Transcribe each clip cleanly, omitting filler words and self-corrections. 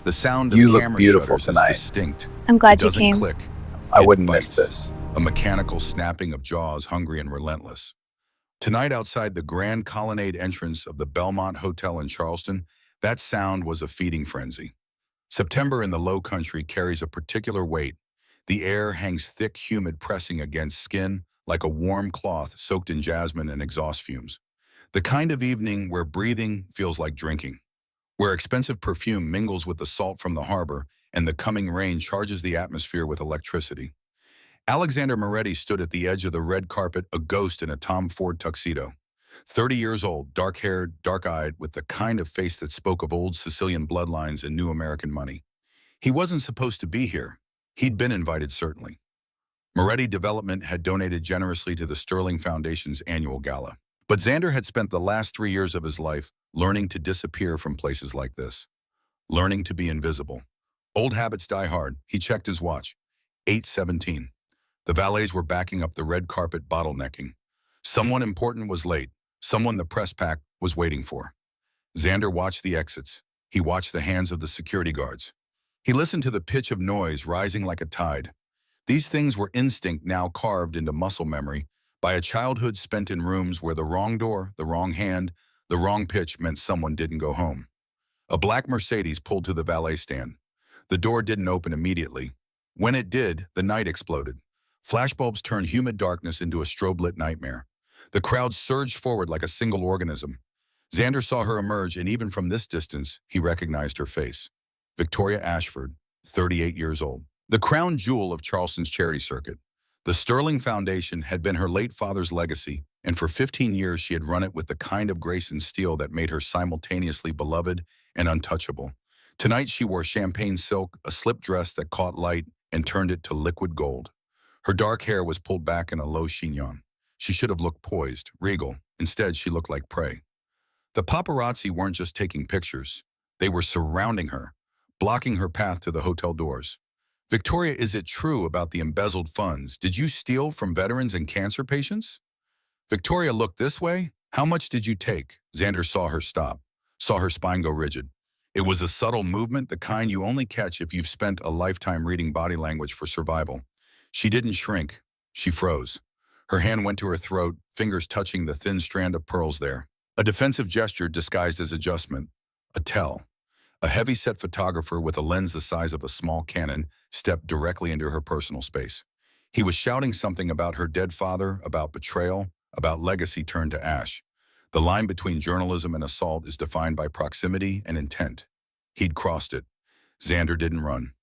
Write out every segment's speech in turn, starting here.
The sound of You look camera beautiful shutters is tonight. distinct. I'm It glad you doesn't came. click. I It wouldn't miss bites. this. A mechanical snapping of jaws, hungry and relentless. Tonight outside the grand colonnade entrance of the Belmont Hotel in Charleston, that sound was a feeding frenzy. September in the Low Country carries a particular weight. The air hangs thick, humid, pressing against skin like a warm cloth soaked in jasmine and exhaust fumes. The kind of evening where breathing feels like drinking, where expensive perfume mingles with the salt from the harbor and the coming rain charges the atmosphere with electricity. Alexander Moretti stood at the edge of the red carpet, a ghost in a Tom Ford tuxedo. 30 years old, dark-haired, dark-eyed, with the kind of face that spoke of old Sicilian bloodlines and new American money. He wasn't supposed to be here. He'd been invited, certainly. Moretti Development had donated generously to the Sterling Foundation's annual gala. But Xander had spent the last 3 years of his life learning to disappear from places like this, learning to be invisible. Old habits die hard. He checked his watch. 8:17. The valets were backing up the red carpet, bottlenecking. Someone important was late, someone the press pack was waiting for. Xander watched the exits. He watched the hands of the security guards. He listened to the pitch of noise rising like a tide. These things were instinct now carved into muscle memory by a childhood spent in rooms where the wrong door, the wrong hand, the wrong pitch meant someone didn't go home. A black Mercedes pulled to the valet stand. The door didn't open immediately. When it did, the night exploded. Flashbulbs turned humid darkness into a strobe-lit nightmare. The crowd surged forward like a single organism. Xander saw her emerge, and even from this distance, he recognized her face. Victoria Ashford, 38 years old. The crown jewel of Charleston's charity circuit. The Sterling Foundation had been her late father's legacy, and for 15 years she had run it with the kind of grace and steel that made her simultaneously beloved and untouchable. Tonight she wore champagne silk, a slip dress that caught light and turned it to liquid gold. Her dark hair was pulled back in a low chignon. She should have looked poised, regal. Instead, she looked like prey. The paparazzi weren't just taking pictures. They were surrounding her, blocking her path to the hotel doors. Victoria, is it true about the embezzled funds? Did you steal from veterans and cancer patients? Victoria looked this way. How much did you take? Xander saw her stop, saw her spine go rigid. It was a subtle movement, the kind you only catch if you've spent a lifetime reading body language for survival. She didn't shrink. She froze. Her hand went to her throat, fingers touching the thin strand of pearls there. A defensive gesture disguised as adjustment. A tell. A heavy-set photographer with a lens the size of a small cannon stepped directly into her personal space. He was shouting something about her dead father, about betrayal, about legacy turned to ash. The line between journalism and assault is defined by proximity and intent. He'd crossed it. Xander didn't run.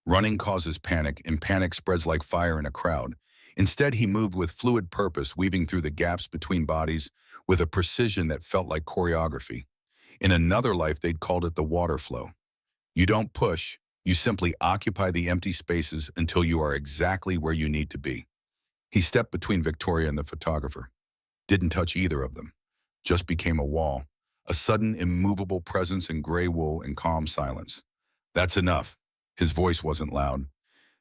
Running causes panic, and panic spreads like fire in a crowd. Instead, he moved with fluid purpose, weaving through the gaps between bodies with a precision that felt like choreography. In another life, they'd called it the water flow. You don't push, you simply occupy the empty spaces until you are exactly where you need to be. He stepped between Victoria and the photographer. Didn't touch either of them. Just became a wall, a sudden immovable presence in gray wool and calm silence. That's enough. His voice wasn't loud.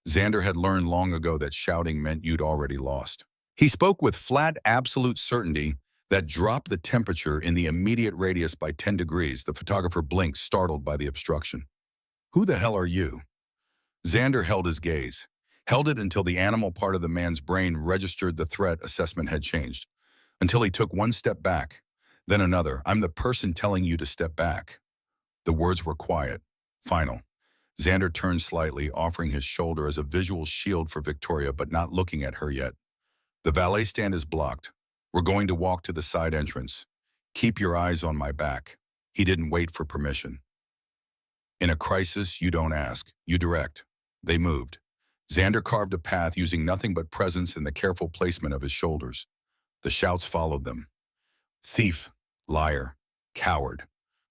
Xander had learned long ago that shouting meant you'd already lost. He spoke with flat, absolute certainty that dropped the temperature in the immediate radius by 10 degrees. The photographer blinked, startled by the obstruction. Who the hell are you? Xander held his gaze, held it until the animal part of the man's brain registered the threat assessment had changed, until he took one step back, then another. I'm the person telling you to step back. The words were quiet, final. Xander turned slightly, offering his shoulder as a visual shield for Victoria, but not looking at her yet. The valet stand is blocked. We're going to walk to the side entrance. Keep your eyes on my back. He didn't wait for permission. In a crisis, you don't ask, you direct. They moved. Xander carved a path using nothing but presence and the careful placement of his shoulders. The shouts followed them. Thief, liar, coward.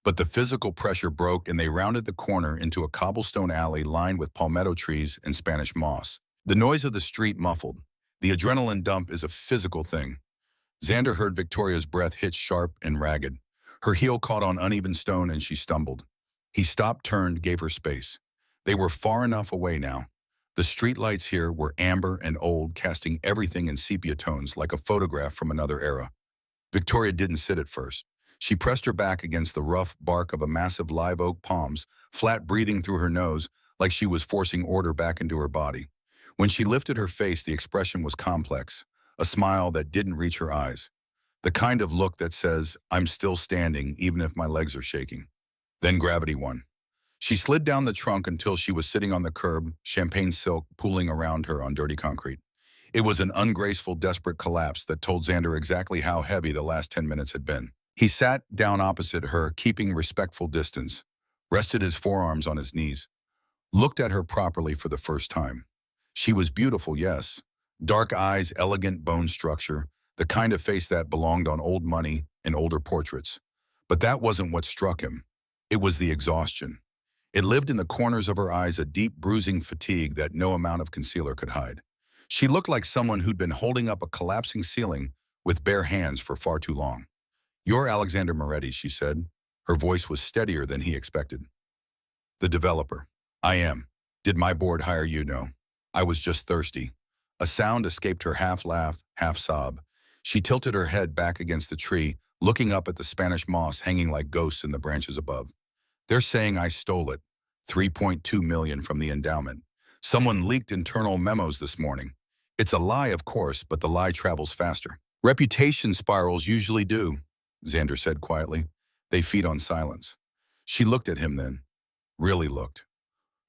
But the physical pressure broke and they rounded the corner into a cobblestone alley lined with palmetto trees and Spanish moss. The noise of the street muffled. The adrenaline dump is a physical thing. Xander heard Victoria's breath hit sharp and ragged. Her heel caught on uneven stone and she stumbled. He stopped, turned, gave her space. They were far enough away now. The streetlights here were amber and old, casting everything in sepia tones like a photograph from another era. Victoria didn't sit at first. She pressed her back against the rough bark of a massive live oak palms, flat breathing through her nose like she was forcing order back into her body. When she lifted her face, the expression was complex, a smile that didn't reach her eyes. The kind of look that says, I'm still standing even if my legs are shaking. Then gravity won. She slid down the trunk until she was sitting on the curb, champagne silk pooling around her on dirty concrete. It was an ungraceful, desperate collapse that told Xander exactly how heavy the last 10 minutes had been. He sat down opposite her, keeping respectful distance, rested his forearms on his knees, looked at her properly for the first time. She was beautiful, yes. Dark eyes, elegant bone structure, the kind of face that belonged on old money and older portraits. But that wasn't what struck him. It was the exhaustion. It lived in the corners of her eyes, a deep bruising fatigue that no amount of concealer could hide. She looked like someone who'd been holding up a collapsing ceiling with bare hands for far too long. You're Alexander Moretti, she said. Her voice was steadier than he expected. The developer. I am. Did my board hire you? No. I was just thirsty. A sound escaped her, half laugh, half sob. She tilted her head back against the tree, looking up at the Spanish moss hanging like ghosts in the branches above. They're saying I stole it. 3.2 million from the endowment. Someone leaked internal memos this morning. It's a lie, of course, but the lie travels faster. Reputation spirals usually do, Xander said quietly. They feed on silence. She looked at him then. Really looked.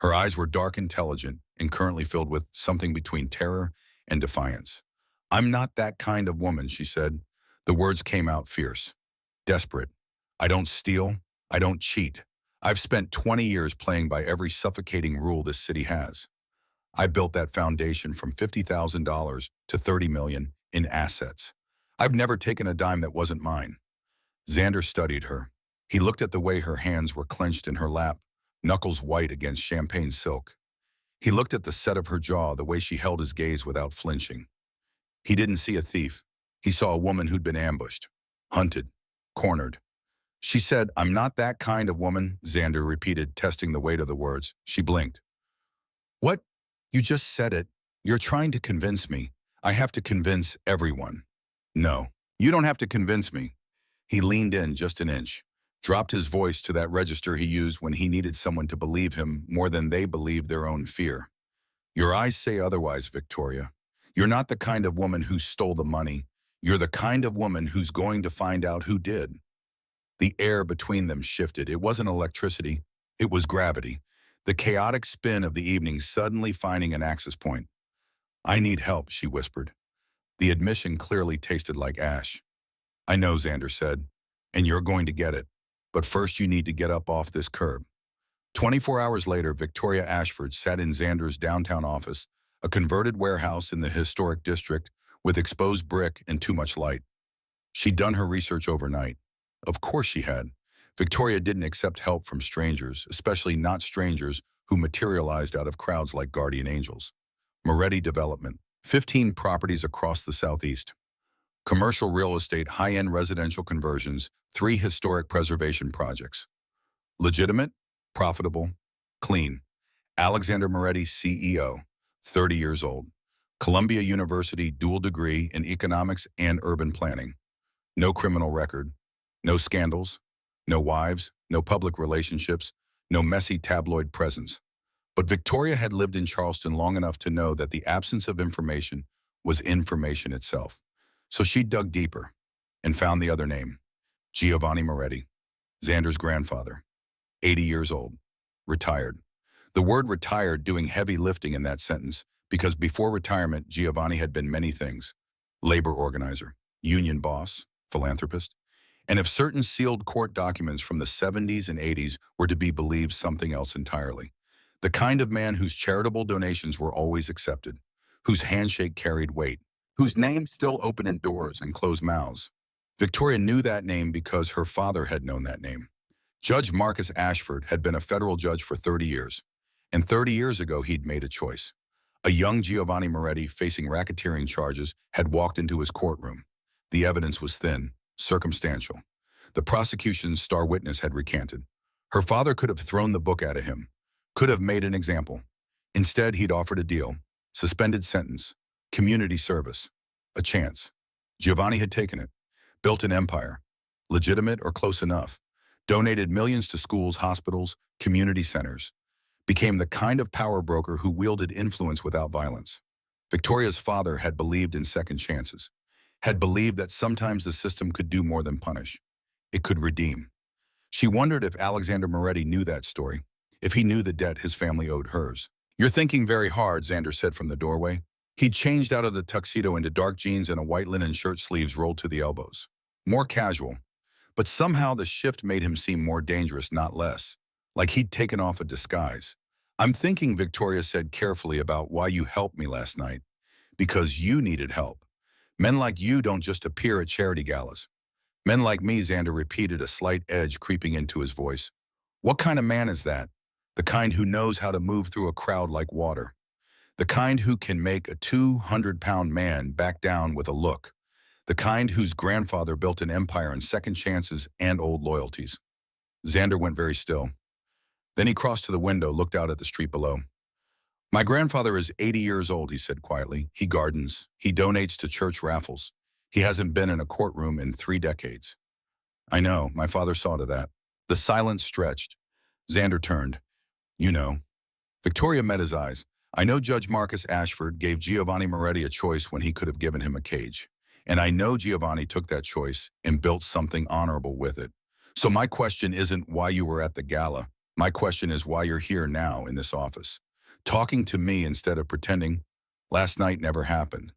Her eyes were dark, intelligent, and currently filled with something between terror and defiance. I'm not that kind of woman, she said. The words came out fierce. Desperate. I don't steal. I don't cheat. I've spent 20 years playing by every suffocating rule this city has. I built that foundation from $50,000 to $30 million in assets. I've never taken a dime that wasn't mine. Xander studied her. He looked at the way her hands were clenched in her lap, knuckles white against champagne silk. He looked at the set of her jaw, the way she held his gaze without flinching. He didn't see a thief. He saw a woman who'd been ambushed, hunted, cornered. She said, I'm not that kind of woman, Xander repeated, testing the weight of the words. She blinked. What? You just said it. You're trying to convince me. I have to convince everyone. No, you don't have to convince me. He leaned in just an inch, dropped his voice to that register he used when he needed someone to believe him more than they believed their own fear. Your eyes say otherwise, Victoria. You're not the kind of woman who stole the money. You're the kind of woman who's going to find out who did. The air between them shifted. It wasn't electricity. It was gravity. The chaotic spin of the evening suddenly finding an axis point. I need help, she whispered. The admission clearly tasted like ash. I know, Xander said, and you're going to get it. But first you need to get up off this curb. 24 hours later, Victoria Ashford sat in Xander's downtown office, a converted warehouse in the historic district with exposed brick and too much light. She'd done her research overnight. Of course she had. Victoria didn't accept help from strangers, especially not strangers who materialized out of crowds like guardian angels. Moretti Development, 15 properties across the Southeast. Commercial real estate, high-end residential conversions, 3 historic preservation projects. Legitimate, profitable, clean. Alexander Moretti, CEO, 30 years old. Columbia University dual degree in economics and urban planning. No criminal record. No scandals, no wives, no public relationships, no messy tabloid presence. But Victoria had lived in Charleston long enough to know that the absence of information was information itself. So she dug deeper and found the other name, Giovanni Moretti, Xander's grandfather, 80 years old, retired. The word retired doing heavy lifting in that sentence because before retirement, Giovanni had been many things. Labor organizer, union boss, philanthropist. And if certain sealed court documents from the 70s and 80s were to be believed, something else entirely. The kind of man whose charitable donations were always accepted, whose handshake carried weight, whose name still opened doors and closed mouths. Victoria knew that name because her father had known that name. Judge Marcus Ashford had been a federal judge for 30 years, and 30 years ago he'd made a choice. A young Giovanni Moretti facing racketeering charges had walked into his courtroom. The evidence was thin, circumstantial. The prosecution's star witness had recanted. Her father could have thrown the book at him, could have made an example. Instead, he'd offered a deal, suspended sentence, community service, a chance. Giovanni had taken it, built an empire, legitimate or close enough, donated millions to schools, hospitals, community centers, became the kind of power broker who wielded influence without violence. Victoria's father had believed in second chances, had believed that sometimes the system could do more than punish. It could redeem. She wondered if Alexander Moretti knew that story, if he knew the debt his family owed hers. "You're thinking very hard," Xander said from the doorway. He'd changed out of the tuxedo into dark jeans and a white linen shirt, sleeves rolled to the elbows. More casual, but somehow the shift made him seem more dangerous, not less. Like he'd taken off a disguise. "I'm thinking," Victoria said carefully, "about why you helped me last night. Because you needed help. Men like you don't just appear at charity galas. Men like me," Xander repeated, a slight edge creeping into his voice. "What kind of man is that? The kind who knows how to move through a crowd like water. The kind who can make a 200-pound man back down with a look. The kind whose grandfather built an empire on second chances and old loyalties." Xander went very still. Then he crossed to the window, looked out at the street below. "My grandfather is 80 years old," he said quietly. "He gardens. He donates to church raffles. He hasn't been in a courtroom in 3 decades. "I know, my father saw to that." The silence stretched. Xander turned. "You know." Victoria met his eyes. "I know Judge Marcus Ashford gave Giovanni Moretti a choice when he could have given him a cage. And I know Giovanni took that choice and built something honorable with it. So my question isn't why you were at the gala. My question is why you're here now in this office, talking to me instead of pretending last night never happened."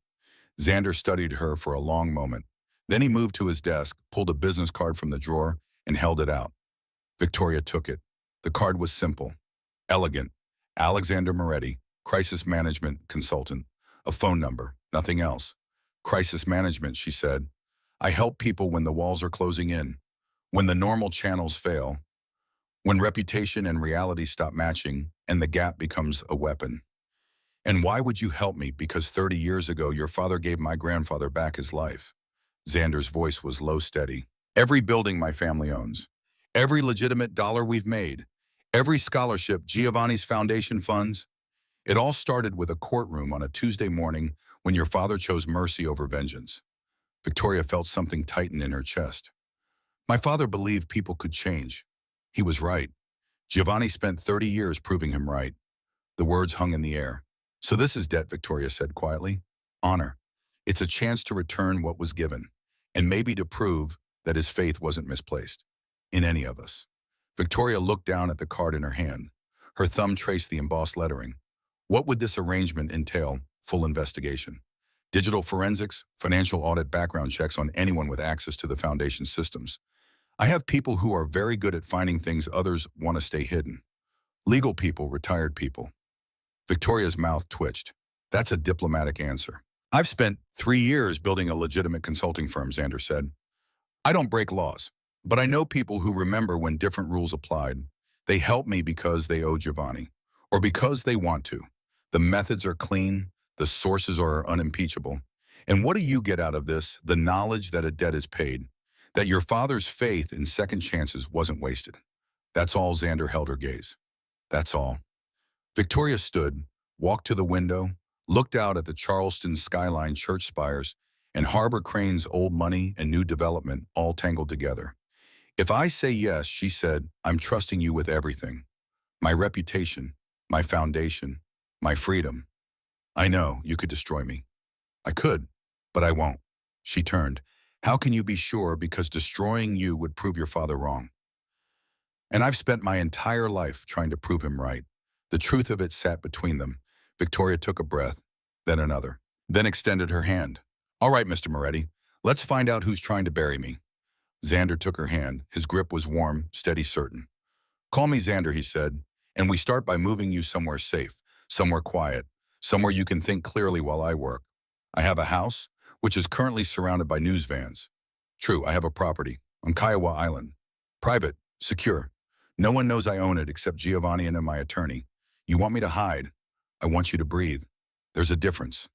Xander studied her for a long moment. Then he moved to his desk, pulled a business card from the drawer, and held it out. Victoria took it. The card was simple, elegant. Alexander Moretti, crisis management consultant. A phone number, nothing else. "Crisis management," she said. "I help people when the walls are closing in, when the normal channels fail, when reputation and reality stop matching and the gap becomes a weapon. And why would you help me? Because 30 years ago, your father gave my grandfather back his life." Xander's voice was low, steady. "Every building my family owns, every legitimate dollar we've made, every scholarship Giovanni's foundation funds, it all started with a courtroom on a Tuesday morning when your father chose mercy over vengeance." Victoria felt something tighten in her chest. "My father believed people could change. He was right. Giovanni spent 30 years proving him right." The words hung in the air. "So this is debt," Victoria said quietly. "Honor. It's a chance to return what was given, and maybe to prove that his faith wasn't misplaced in any of us." Victoria looked down at the card in her hand. Her thumb traced the embossed lettering. What would this arrangement entail? Full investigation. Digital forensics, financial audit, background checks on anyone with access to the foundation systems. "I have people who are very good at finding things others want to stay hidden. Legal people, retired people." Victoria's mouth twitched. "That's a diplomatic answer." "I've spent 3 years building a legitimate consulting firm," Xander said. "I don't break laws, but I know people who remember when different rules applied. They help me because they owe Giovanni, or because they want to. The methods are clean, the sources are unimpeachable. And what do you get out of this? The knowledge that a debt is paid, that your father's faith in second chances wasn't wasted. That's all." Xander held her gaze. "That's all." Victoria stood, walked to the window, looked out at the Charleston skyline, church spires, and Harbor Crane's old money and new development all tangled together. "If I say yes," she said, "I'm trusting you with everything. My reputation, my foundation, my freedom. I know you could destroy me. I could, but I won't." She turned. "How can you be sure? Because destroying you would prove your father wrong. And I've spent my entire life trying to prove him right." The truth of it sat between them. Victoria took a breath, then another, then extended her hand. "All right, Mr. Moretti, let's find out who's trying to bury me." Xander took her hand. His grip was warm, steady, certain. "Call me Xander," he said, "and we start by moving you somewhere safe, somewhere quiet, somewhere you can think clearly while I work. I have a house, which is currently surrounded by news vans. True, I have a property on Kiowa Island. Private, secure. No one knows I own it except Giovanni and my attorney. You want me to hide. I want you to breathe. There's a difference."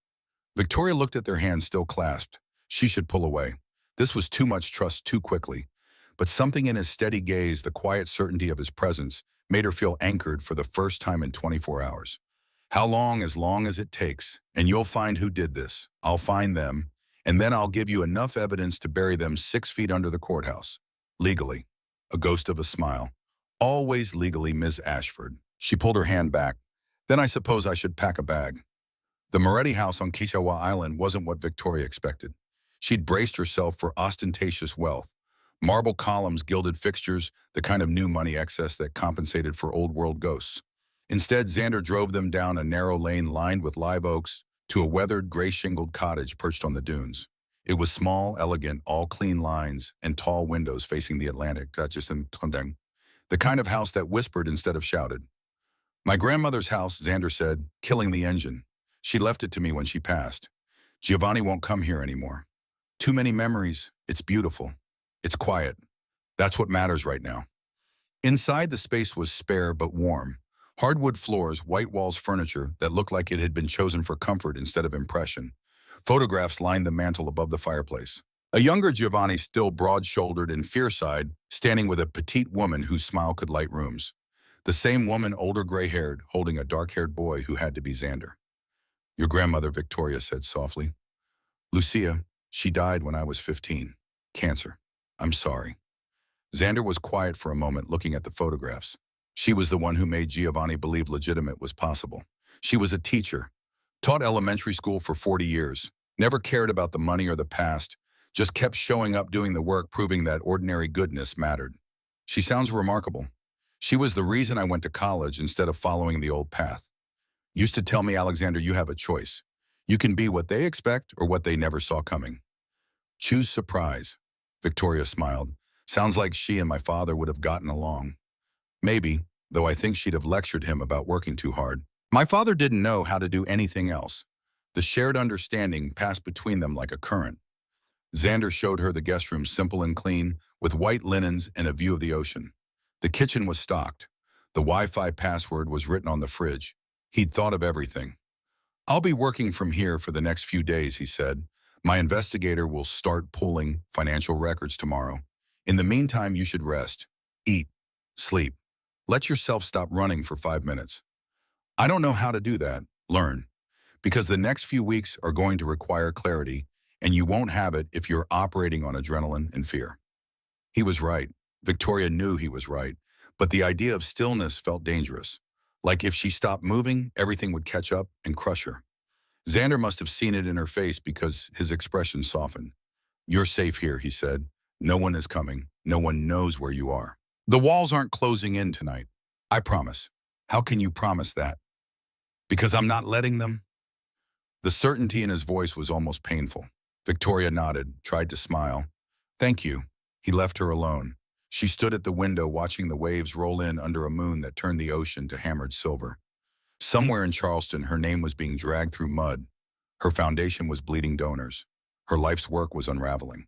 Victoria looked at their hands still clasped. She should pull away. This was too much trust too quickly. But something in his steady gaze, the quiet certainty of his presence, made her feel anchored for the first time in 24 hours. "How long? As long as it takes. And you'll find who did this. I'll find them. And then I'll give you enough evidence to bury them 6 feet under the courthouse." Legally. A ghost of a smile. Always legally, Ms. Ashford. She pulled her hand back. Then I suppose I should pack a bag. The Moretti house on Kishawa Island wasn't what Victoria expected. She'd braced herself for ostentatious wealth. Marble columns, gilded fixtures, the kind of new money excess that compensated for old-world ghosts. Instead, Xander drove them down a narrow lane lined with live oaks to a weathered, gray-shingled cottage perched on the dunes. It was small, elegant, all clean lines and tall windows facing the Atlantic, the kind of house that whispered instead of shouted. My grandmother's house, Xander said, killing the engine. She left it to me when she passed. Giovanni won't come here anymore. Too many memories. It's beautiful. It's quiet. That's what matters right now. Inside, the space was spare but warm. Hardwood floors, white walls, furniture that looked like it had been chosen for comfort instead of impression. Photographs lined the mantel above the fireplace. A younger Giovanni, still broad-shouldered and fierce-eyed, standing with a petite woman whose smile could light rooms. The same woman, older gray-haired, holding a dark-haired boy who had to be Xander. Your grandmother, Victoria said softly. Lucia, she died when I was 15. Cancer. I'm sorry. Xander was quiet for a moment, looking at the photographs. She was the one who made Giovanni believe legitimate was possible. She was a teacher, taught elementary school for 40 years, never cared about the money or the past, just kept showing up doing the work, proving that ordinary goodness mattered. She sounds remarkable. She was the reason I went to college instead of following the old path. Used to tell me, Alexander, you have a choice. You can be what they expect or what they never saw coming. Choose surprise. Victoria smiled. Sounds like she and my father would have gotten along. Maybe, though I think she'd have lectured him about working too hard. My father didn't know how to do anything else. The shared understanding passed between them like a current. Xander showed her the guest room, simple and clean, with white linens and a view of the ocean. The kitchen was stocked. The Wi-Fi password was written on the fridge. He'd thought of everything. I'll be working from here for the next few days, he said. My investigator will start pulling financial records tomorrow. In the meantime, you should rest, eat, sleep. Let yourself stop running for 5 minutes. I don't know how to do that. Learn. Because the next few weeks are going to require clarity, and you won't have it if you're operating on adrenaline and fear. He was right. Victoria knew he was right, but the idea of stillness felt dangerous. Like if she stopped moving, everything would catch up and crush her. Xander must have seen it in her face because his expression softened. You're safe here, he said. No one is coming. No one knows where you are. The walls aren't closing in tonight. I promise. How can you promise that? Because I'm not letting them? The certainty in his voice was almost painful. Victoria nodded, tried to smile. Thank you. He left her alone. She stood at the window watching the waves roll in under a moon that turned the ocean to hammered silver. Somewhere in Charleston, her name was being dragged through mud. Her foundation was bleeding donors. Her life's work was unraveling.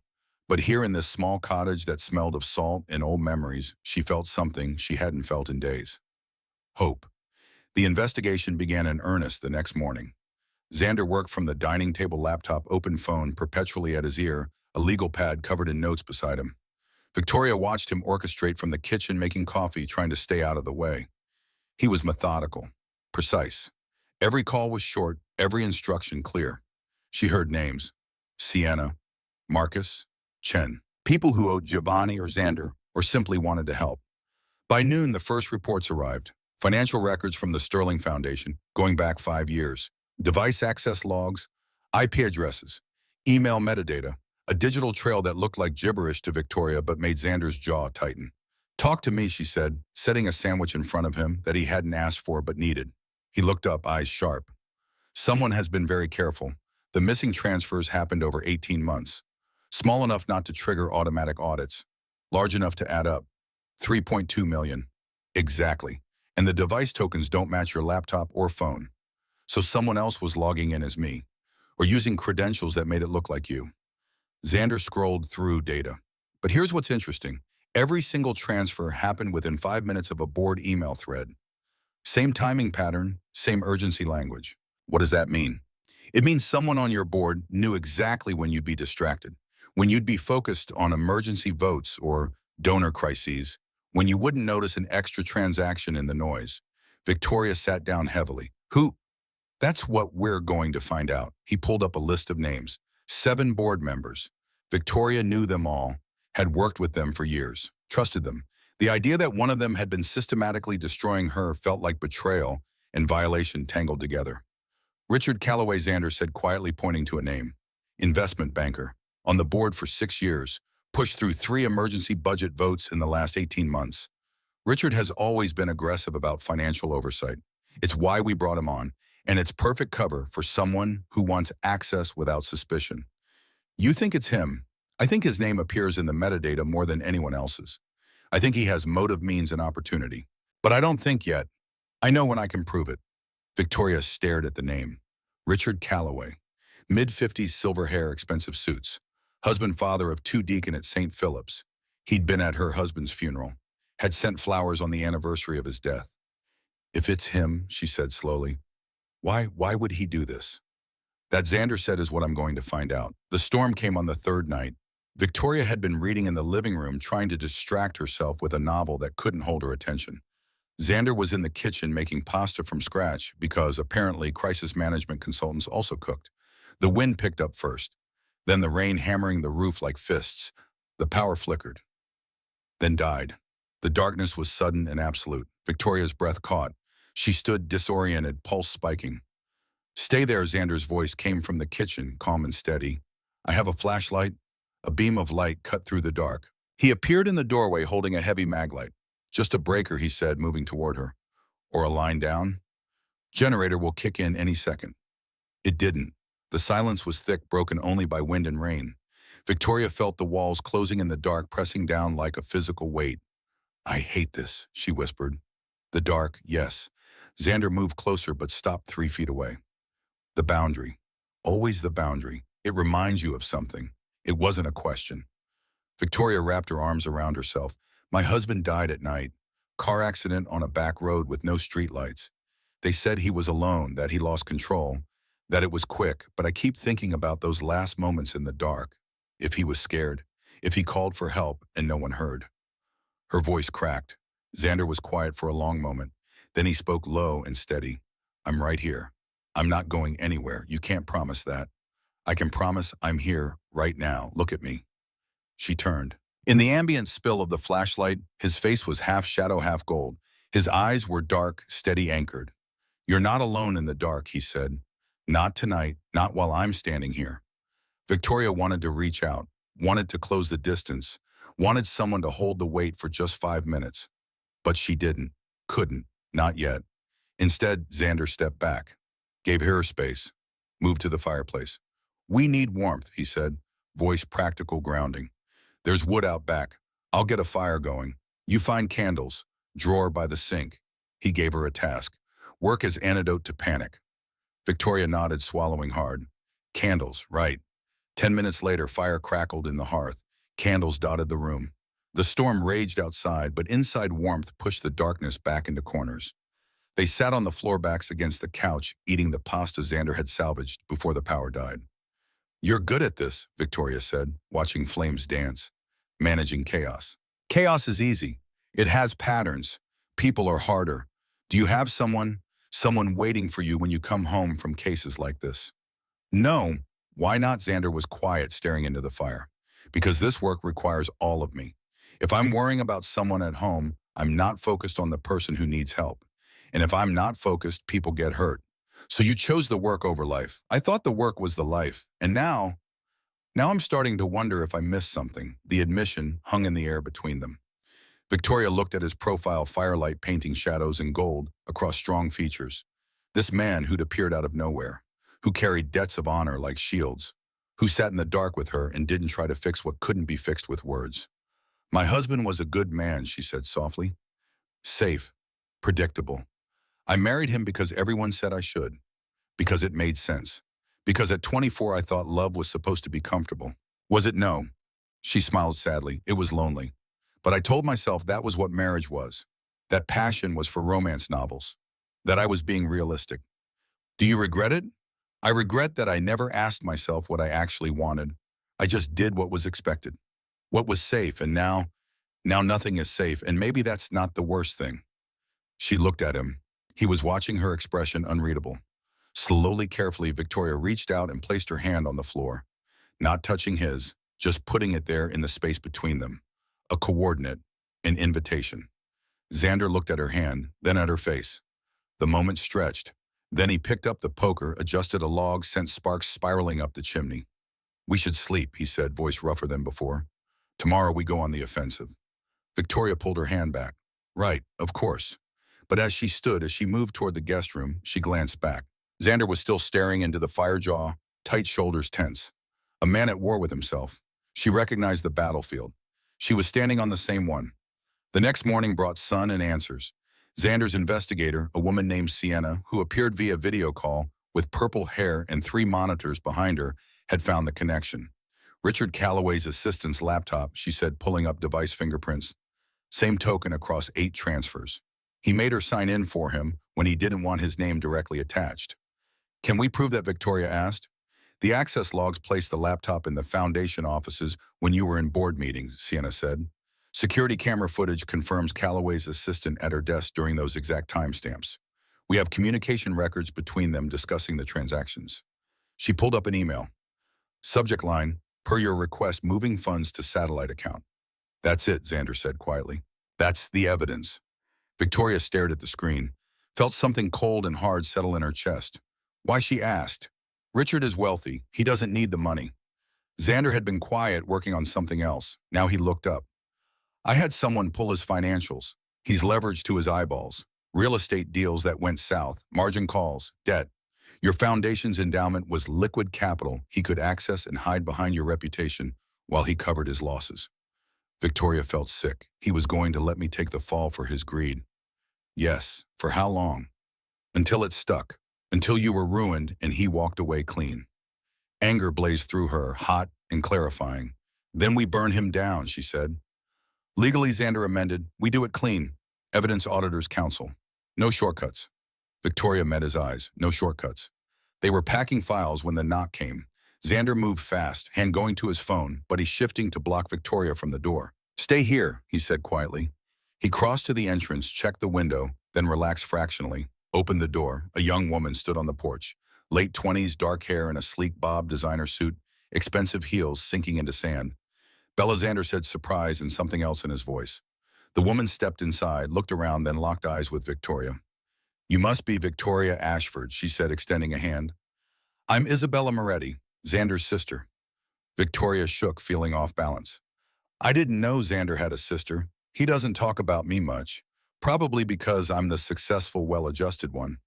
But here in this small cottage that smelled of salt and old memories, she felt something she hadn't felt in days. Hope. The investigation began in earnest the next morning. Xander worked from the dining table laptop, open phone perpetually at his ear, a legal pad covered in notes beside him. Victoria watched him orchestrate from the kitchen, making coffee, trying to stay out of the way. He was methodical, precise. Every call was short, every instruction clear. She heard names. Sienna, Marcus, Chen. People who owed Giovanni or Xander, or simply wanted to help. By noon, the first reports arrived. Financial records from the Sterling Foundation, going back 5 years. Device access logs, IP addresses, email metadata, a digital trail that looked like gibberish to Victoria but made Xander's jaw tighten. Talk to me, she said, setting a sandwich in front of him that he hadn't asked for but needed. He looked up, eyes sharp. Someone has been very careful. The missing transfers happened over 18 months. Small enough not to trigger automatic audits. Large enough to add up. 3.2 million. Exactly. And the device tokens don't match your laptop or phone. So someone else was logging in as me, or using credentials that made it look like you. Xander scrolled through data. But here's what's interesting. Every single transfer happened within 5 minutes of a board email thread. Same timing pattern, same urgency language. What does that mean? It means someone on your board knew exactly when you'd be distracted, when you'd be focused on emergency votes or donor crises, when you wouldn't notice an extra transaction in the noise. Victoria sat down heavily. Who? That's what we're going to find out. He pulled up a list of names. 7 board members. Victoria knew them all. had worked with them for years, trusted them. The idea that one of them had been systematically destroying her felt like betrayal and violation tangled together. Richard Calloway, Xander said quietly, pointing to a name. Investment banker. On the board for 6 years. Pushed through 3 emergency budget votes in the last 18 months. Richard has always been aggressive about financial oversight. It's why we brought him on, and it's perfect cover for someone who wants access without suspicion. You think it's him. I think his name appears in the metadata more than anyone else's. I think he has motive, means, and opportunity. But I don't think yet. I know when I can prove it. Victoria stared at the name. Richard Calloway. Mid-50s, silver hair, expensive suits. Husband, father of 2 deacon at St. Philip's. He'd been at her husband's funeral. Had sent flowers on the anniversary of his death. If it's him, she said slowly, why would he do this? That, Xander said, is what I'm going to find out. The storm came on the 3rd night. Victoria had been reading in the living room, trying to distract herself with a novel that couldn't hold her attention. Xander was in the kitchen making pasta from scratch because apparently crisis management consultants also cooked. The wind picked up first, then the rain hammering the roof like fists. The power flickered, then died. The darkness was sudden and absolute. Victoria's breath caught. She stood disoriented, pulse spiking. Stay there, Xander's voice came from the kitchen, calm and steady. I have a flashlight. A beam of light cut through the dark. He appeared in the doorway holding a heavy maglite. Just a breaker, he said, moving toward her. Or a line down? Generator will kick in any second. It didn't. The silence was thick, broken only by wind and rain. Victoria felt the walls closing in the dark, pressing down like a physical weight. I hate this, she whispered. The dark, yes. Xander moved closer but stopped 3 feet away. The boundary. Always the boundary. It reminds you of something. It wasn't a question. Victoria wrapped her arms around herself. My husband died at night. Car accident on a back road with no streetlights. They said he was alone, that he lost control, that it was quick, but I keep thinking about those last moments in the dark. If he was scared, if he called for help and no one heard. Her voice cracked. Xander was quiet for a long moment. Then he spoke low and steady. I'm right here. I'm not going anywhere. You can't promise that. I can promise I'm here right now. Look at me. She turned. In the ambient spill of the flashlight, his face was half shadow, half gold. His eyes were dark, steady, anchored. You're not alone in the dark, he said. Not tonight, not while I'm standing here. Victoria wanted to reach out, wanted to close the distance, wanted someone to hold the weight for just 5 minutes. But she didn't, couldn't, not yet. Instead, Xander stepped back, gave her space, moved to the fireplace. We need warmth, he said, voice practical, grounding. There's wood out back. I'll get a fire going. You find candles, drawer by the sink. He gave her a task. Work as antidote to panic. Victoria nodded, swallowing hard. Candles, right. 10 minutes later, fire crackled in the hearth. Candles dotted the room. The storm raged outside, but inside warmth pushed the darkness back into corners. They sat on the floor backs against the couch, eating the pasta Xander had salvaged before the power died. You're good at this, Victoria said, watching flames dance, managing chaos. Chaos is easy. It has patterns. People are harder. Do you have someone waiting for you when you come home from cases like this? No. Why not? Xander was quiet, staring into the fire. Because this work requires all of me. If I'm worrying about someone at home, I'm not focused on the person who needs help. And if I'm not focused, people get hurt. So you chose the work over life. I thought the work was the life. And now I'm starting to wonder if I missed something. The admission hung in the air between them. Victoria looked at his profile, firelight painting shadows in gold across strong features. This man who'd appeared out of nowhere, who carried debts of honor like shields, who sat in the dark with her and didn't try to fix what couldn't be fixed with words. My husband was a good man, she said softly. Safe, predictable. I married him because everyone said I should, because it made sense, because at 24 I thought love was supposed to be comfortable. Was it? No. She smiled sadly. It was lonely. But I told myself that was what marriage was, that passion was for romance novels, that I was being realistic. Do you regret it? I regret that I never asked myself what I actually wanted. I just did what was expected, what was safe, and now nothing is safe, and maybe that's not the worst thing. She looked at him. He was watching her expression, unreadable. Slowly, carefully, Victoria reached out and placed her hand on the floor, not touching his, just putting it there in the space between them. A coordinate, an invitation. Xander looked at her hand, then at her face. The moment stretched. Then he picked up the poker, adjusted a log, sent sparks spiraling up the chimney. "We should sleep," he said, voice rougher than before. "Tomorrow we go on the offensive." Victoria pulled her hand back. "Right, of course." But as she moved toward the guest room, she glanced back. Xander was still staring into the fire jaw, tight shoulders tense. A man at war with himself. She recognized the battlefield. She was standing on the same one. The next morning brought sun and answers. Xander's investigator, a woman named Sienna, who appeared via video call with purple hair and 3 monitors behind her, had found the connection. Richard Calloway's assistant's laptop, she said, pulling up device fingerprints. Same token across 8 transfers. He made her sign in for him when he didn't want his name directly attached. "Can we prove that?" Victoria asked. "The access logs placed the laptop in the Foundation offices when you were in board meetings," Sienna said. "Security camera footage confirms Calloway's assistant at her desk during those exact timestamps. We have communication records between them discussing the transactions." She pulled up an email. Subject line, "Per your request, moving funds to satellite account." "That's it," Xander said quietly. "That's the evidence." Victoria stared at the screen, felt something cold and hard settle in her chest. Why, she asked. Richard is wealthy. He doesn't need the money. Xander had been quiet, working on something else. Now he looked up. "I had someone pull his financials. He's leveraged to his eyeballs. Real estate deals that went south, margin calls, debt. Your foundation's endowment was liquid capital he could access and hide behind your reputation while he covered his losses." Victoria felt sick. "He was going to let me take the fall for his greed." "Yes, for how long?" "Until it stuck. Until you were ruined and he walked away clean." Anger blazed through her, hot and clarifying. "Then we burn him down," she said. "Legally," Xander amended, "we do it clean. Evidence Auditors Council. No shortcuts." Victoria met his eyes. No shortcuts. They were packing files when the knock came. Xander moved fast, hand going to his phone, but he's shifting to block Victoria from the door. "Stay here," he said quietly. He crossed to the entrance, checked the window, then relaxed fractionally, opened the door. A young woman stood on the porch. Late 20s, dark hair and a sleek bob designer suit, expensive heels sinking into sand. "Bella," Xander said, surprise and something else in his voice. The woman stepped inside, looked around, then locked eyes with Victoria. "You must be Victoria Ashford," she said, extending a hand. "I'm Isabella Moretti, Xander's sister." Victoria shook, feeling off balance. "I didn't know Xander had a sister. He doesn't talk about me much. Probably because I'm the successful, well-adjusted one."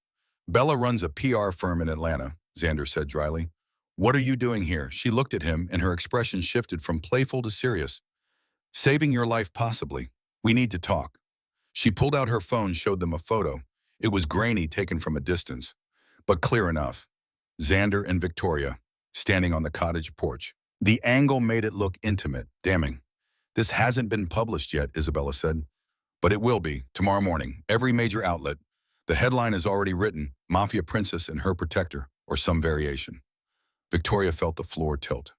"Bella runs a PR firm in Atlanta," Xander said dryly. "What are you doing here?" She looked at him, and her expression shifted from playful to serious. "Saving your life, possibly. We need to talk." She pulled out her phone, showed them a photo. It was grainy, taken from a distance, but clear enough. Xander and Victoria, standing on the cottage porch. The angle made it look intimate, damning. "This hasn't been published yet," Isabella said. "But it will be, tomorrow morning, every major outlet. The headline is already written, Mafia Princess and Her Protector, or some variation." Victoria felt the floor tilt.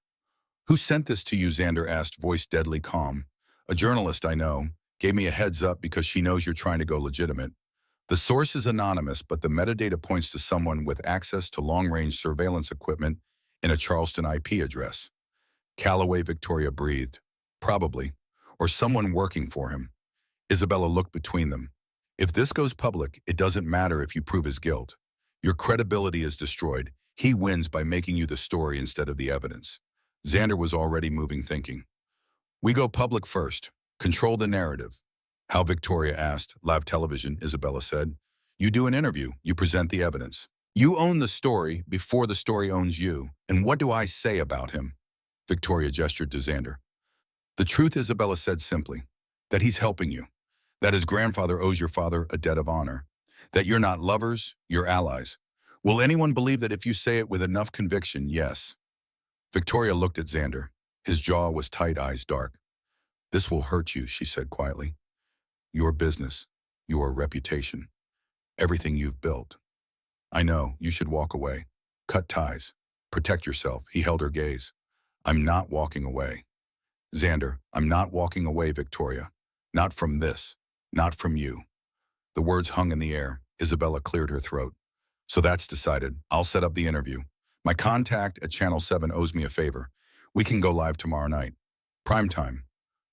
"Who sent this to you?" Xander asked, voice deadly calm. "A journalist I know. Gave me a heads up because she knows you're trying to go legitimate. The source is anonymous, but the metadata points to someone with access to long-range surveillance equipment in a Charleston IP address." Calloway, Victoria breathed. "Probably. Or someone working for him." Isabella looked between them. "If this goes public, it doesn't matter if you prove his guilt. Your credibility is destroyed. He wins by making you the story instead of the evidence." Xander was already moving, thinking. "We go public first. Control the narrative." "How?" Victoria asked. "Live television," Isabella said. "You do an interview. You present the evidence. You own the story before the story owns you. And what do I say about him?" Victoria gestured to Xander. "The truth," Isabella said simply. "That he's helping you. That his grandfather owes your father a debt of honor. That you're not lovers, you're allies. Will anyone believe that if you say it with enough conviction?" "Yes." Victoria looked at Xander. His jaw was tight, eyes dark. "This will hurt you," she said quietly. "Your business, your reputation, everything you've built. I know, you should walk away. Cut ties. Protect yourself." He held her gaze. "I'm not walking away." "Xander, I'm not walking away, Victoria. Not from this. Not from you." The words hung in the air. Isabella cleared her throat. "So that's decided. I'll set up the interview. My contact at Channel 7 owes me a favor. We can go live tomorrow night. Prime time.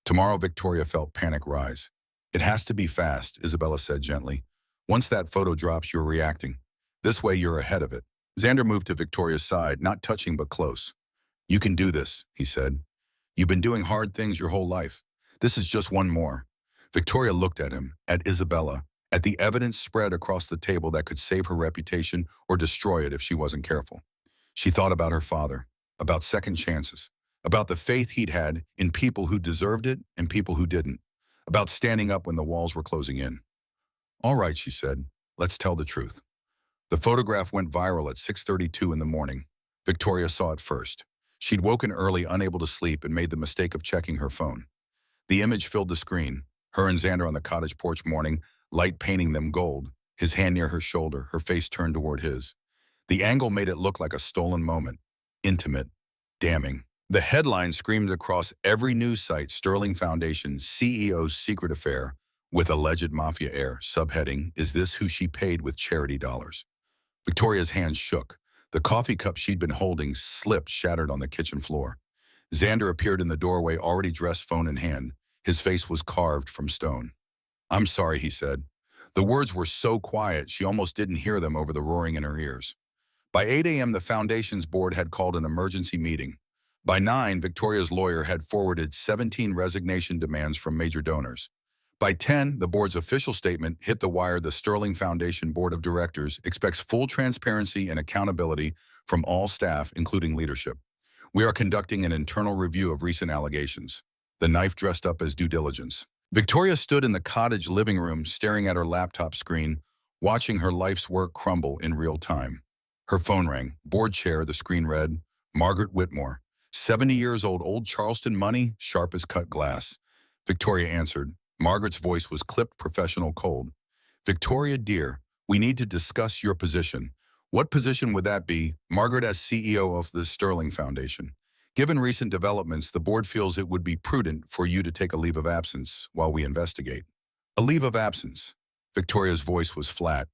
Tomorrow, Victoria felt panic rise. It has to be fast, Isabella said gently. Once that photo drops, you're reacting. This way, you're ahead of it. Xander moved to Victoria's side, not touching but close. You can do this, he said. You've been doing hard things your whole life. This is just one more. Victoria looked at him, at Isabella, at the evidence spread across the table that could save her reputation or destroy it if she wasn't careful. She thought about her father, about second chances, about the faith he'd had in people who deserved it and people who didn't, about standing up when the walls were closing in. All right, she said, let's tell the truth. The photograph went viral at 6:32 in the morning. Victoria saw it first. She'd woken early, unable to sleep, and made the mistake of checking her phone. The image filled the screen, her and Xander on the cottage porch morning, light painting them gold, his hand near her shoulder, her face turned toward his. The angle made it look like a stolen moment, intimate, damning. The headline screamed across every news site, Sterling Foundation, CEO's secret affair with alleged Mafia heir, subheading, is this who she paid with charity dollars? Victoria's hands shook. The coffee cup she'd been holding slipped, shattered on the kitchen floor. Xander appeared in the doorway, already dressed, phone in hand. His face was carved from stone. I'm sorry, he said. The words were so quiet she almost didn't hear them over the roaring in her ears. By 8 a.m., the foundation's board had called an emergency meeting. By 9, Victoria's lawyer had forwarded 17 resignation demands from major donors. By 10, the board's official statement hit the wire. The Sterling Foundation Board of Directors expects full transparency and accountability from all staff, including leadership. We are conducting an internal review of recent allegations. The knife dressed up as due diligence. Victoria stood in the cottage living room, staring at her laptop screen, watching her life's work crumble in real time. Her phone rang. Board chair, the screen read, Margaret Whitmore, 70 years old, Old Charleston money, sharp as cut glass. Victoria answered. Margaret's voice was clipped, professional, cold. Victoria, dear, we need to discuss your position. What position would that be? Margaret, as CEO of the Sterling Foundation. Given recent developments, the board feels it would be prudent for you to take a leave of absence while we investigate. A leave of absence. Victoria's voice was flat.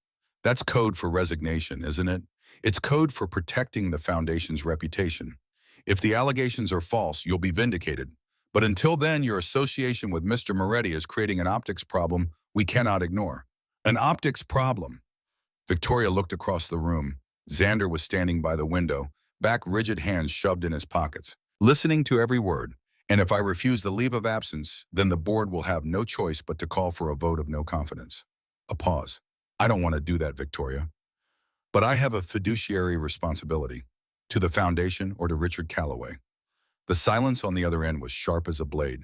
That's code for resignation, isn't it? It's code for protecting the foundation's reputation. If the allegations are false, you'll be vindicated. But until then, your association with Mr. Moretti is creating an optics problem we cannot ignore. An optics problem. Victoria looked across the room. Xander was standing by the window, back rigid, hands shoved in his pockets, listening to every word. And if I refuse the leave of absence, then the board will have no choice but to call for a vote of no confidence. A pause. I don't want to do that, Victoria. But I have a fiduciary responsibility. To the foundation or to Richard Calloway. The silence on the other end was sharp as a blade.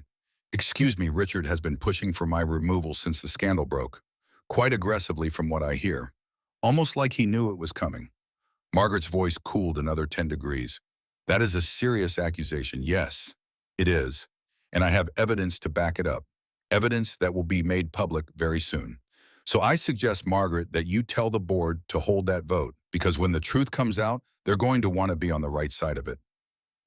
Excuse me, Richard has been pushing for my removal since the scandal broke. Quite aggressively from what I hear. Almost like he knew it was coming. Margaret's voice cooled another 10 degrees. That is a serious accusation. Yes, it is. And I have evidence to back it up. Evidence that will be made public very soon. So I suggest, Margaret, that you tell the board to hold that vote, because when the truth comes out, they're going to want to be on the right side of it.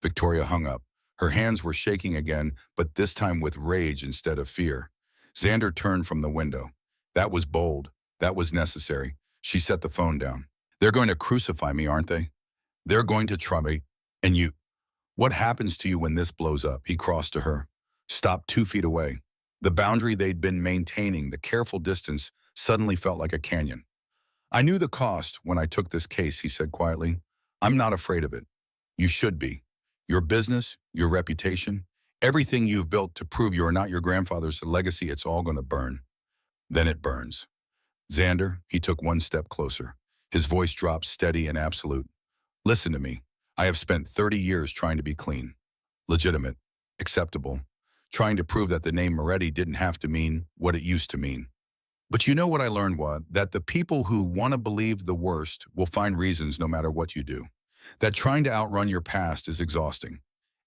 Victoria hung up. Her hands were shaking again, but this time with rage instead of fear. Xander turned from the window. That was bold. That was necessary. She set the phone down. They're going to crucify me, aren't they? They're going to try me. And you. What happens to you when this blows up? He crossed to her. Stopped 2 feet away. The boundary they'd been maintaining, the careful distance, suddenly felt like a canyon. I knew the cost when I took this case, he said quietly. I'm not afraid of it. You should be. Your business, your reputation, everything you've built to prove you're not your grandfather's legacy, it's all going to burn. Then it burns. Xander, he took one step closer. His voice dropped, steady and absolute. Listen to me. I have spent 30 years trying to be clean, legitimate, acceptable, trying to prove that the name Moretti didn't have to mean what it used to mean. But you know what I learned, what? That the people who want to believe the worst will find reasons no matter what you do. That trying to outrun your past is exhausting.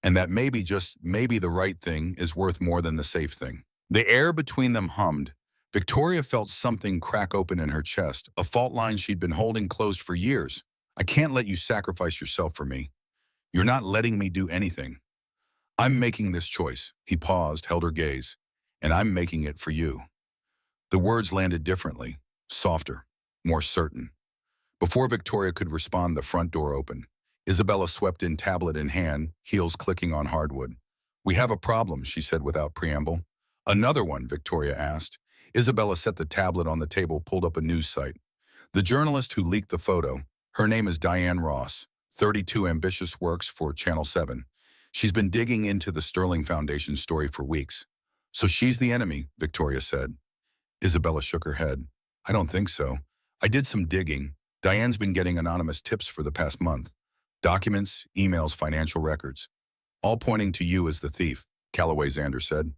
And that maybe, just maybe, the right thing is worth more than the safe thing. The air between them hummed. Victoria felt something crack open in her chest, a fault line she'd been holding closed for years. I can't let you sacrifice yourself for me. You're not letting me do anything. I'm making this choice. He paused, held her gaze. And I'm making it for you. The words landed differently, softer, more certain. Before Victoria could respond, the front door opened. Isabella swept in tablet in hand, heels clicking on hardwood. We have a problem, she said without preamble. Another one, Victoria asked. Isabella set the tablet on the table, pulled up a news site. The journalist who leaked the photo, her name is Diane Ross, 32, ambitious, works for Channel 7. She's been digging into the Sterling Foundation story for weeks. So she's the enemy, Victoria said. Isabella shook her head. I don't think so. I did some digging. Diane's been getting anonymous tips for the past month. Documents, emails, financial records. All pointing to you as the thief, Calloway Xander said.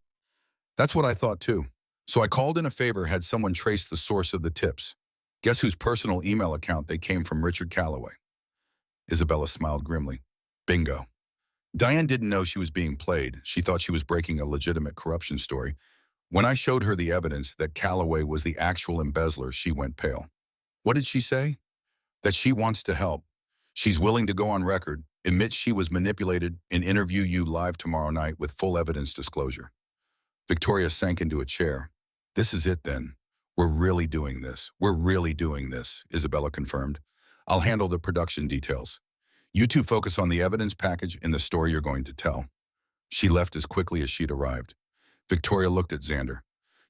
That's what I thought too. So I called in a favor, had someone trace the source of the tips. Guess whose personal email account they came from? Richard Calloway. Isabella smiled grimly. Bingo. Diane didn't know she was being played. She thought she was breaking a legitimate corruption story. When I showed her the evidence that Calloway was the actual embezzler, she went pale. What did she say? That she wants to help. She's willing to go on record, admit she was manipulated, and interview you live tomorrow night with full evidence disclosure. Victoria sank into a chair. This is it then. We're really doing this. We're really doing this, Isabella confirmed. I'll handle the production details. You two focus on the evidence package and the story you're going to tell. She left as quickly as she'd arrived. Victoria looked at Xander.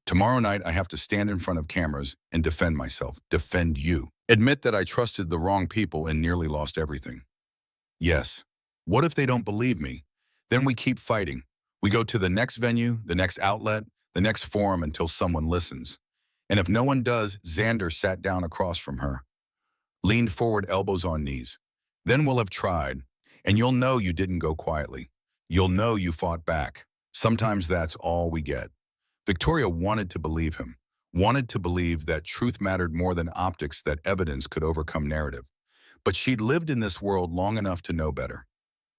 Tomorrow night I have to stand in front of cameras and defend myself, defend you. Admit that I trusted the wrong people and nearly lost everything. Yes. What if they don't believe me? Then we keep fighting. We go to the next venue, the next outlet, the next forum until someone listens. And if no one does, Xander sat down across from her, leaned forward, elbows on knees. Then we'll have tried, and you'll know you didn't go quietly. You'll know you fought back. Sometimes that's all we get. Victoria wanted to believe him, wanted to believe that truth mattered more than optics, that evidence could overcome narrative. But she'd lived in this world long enough to know better.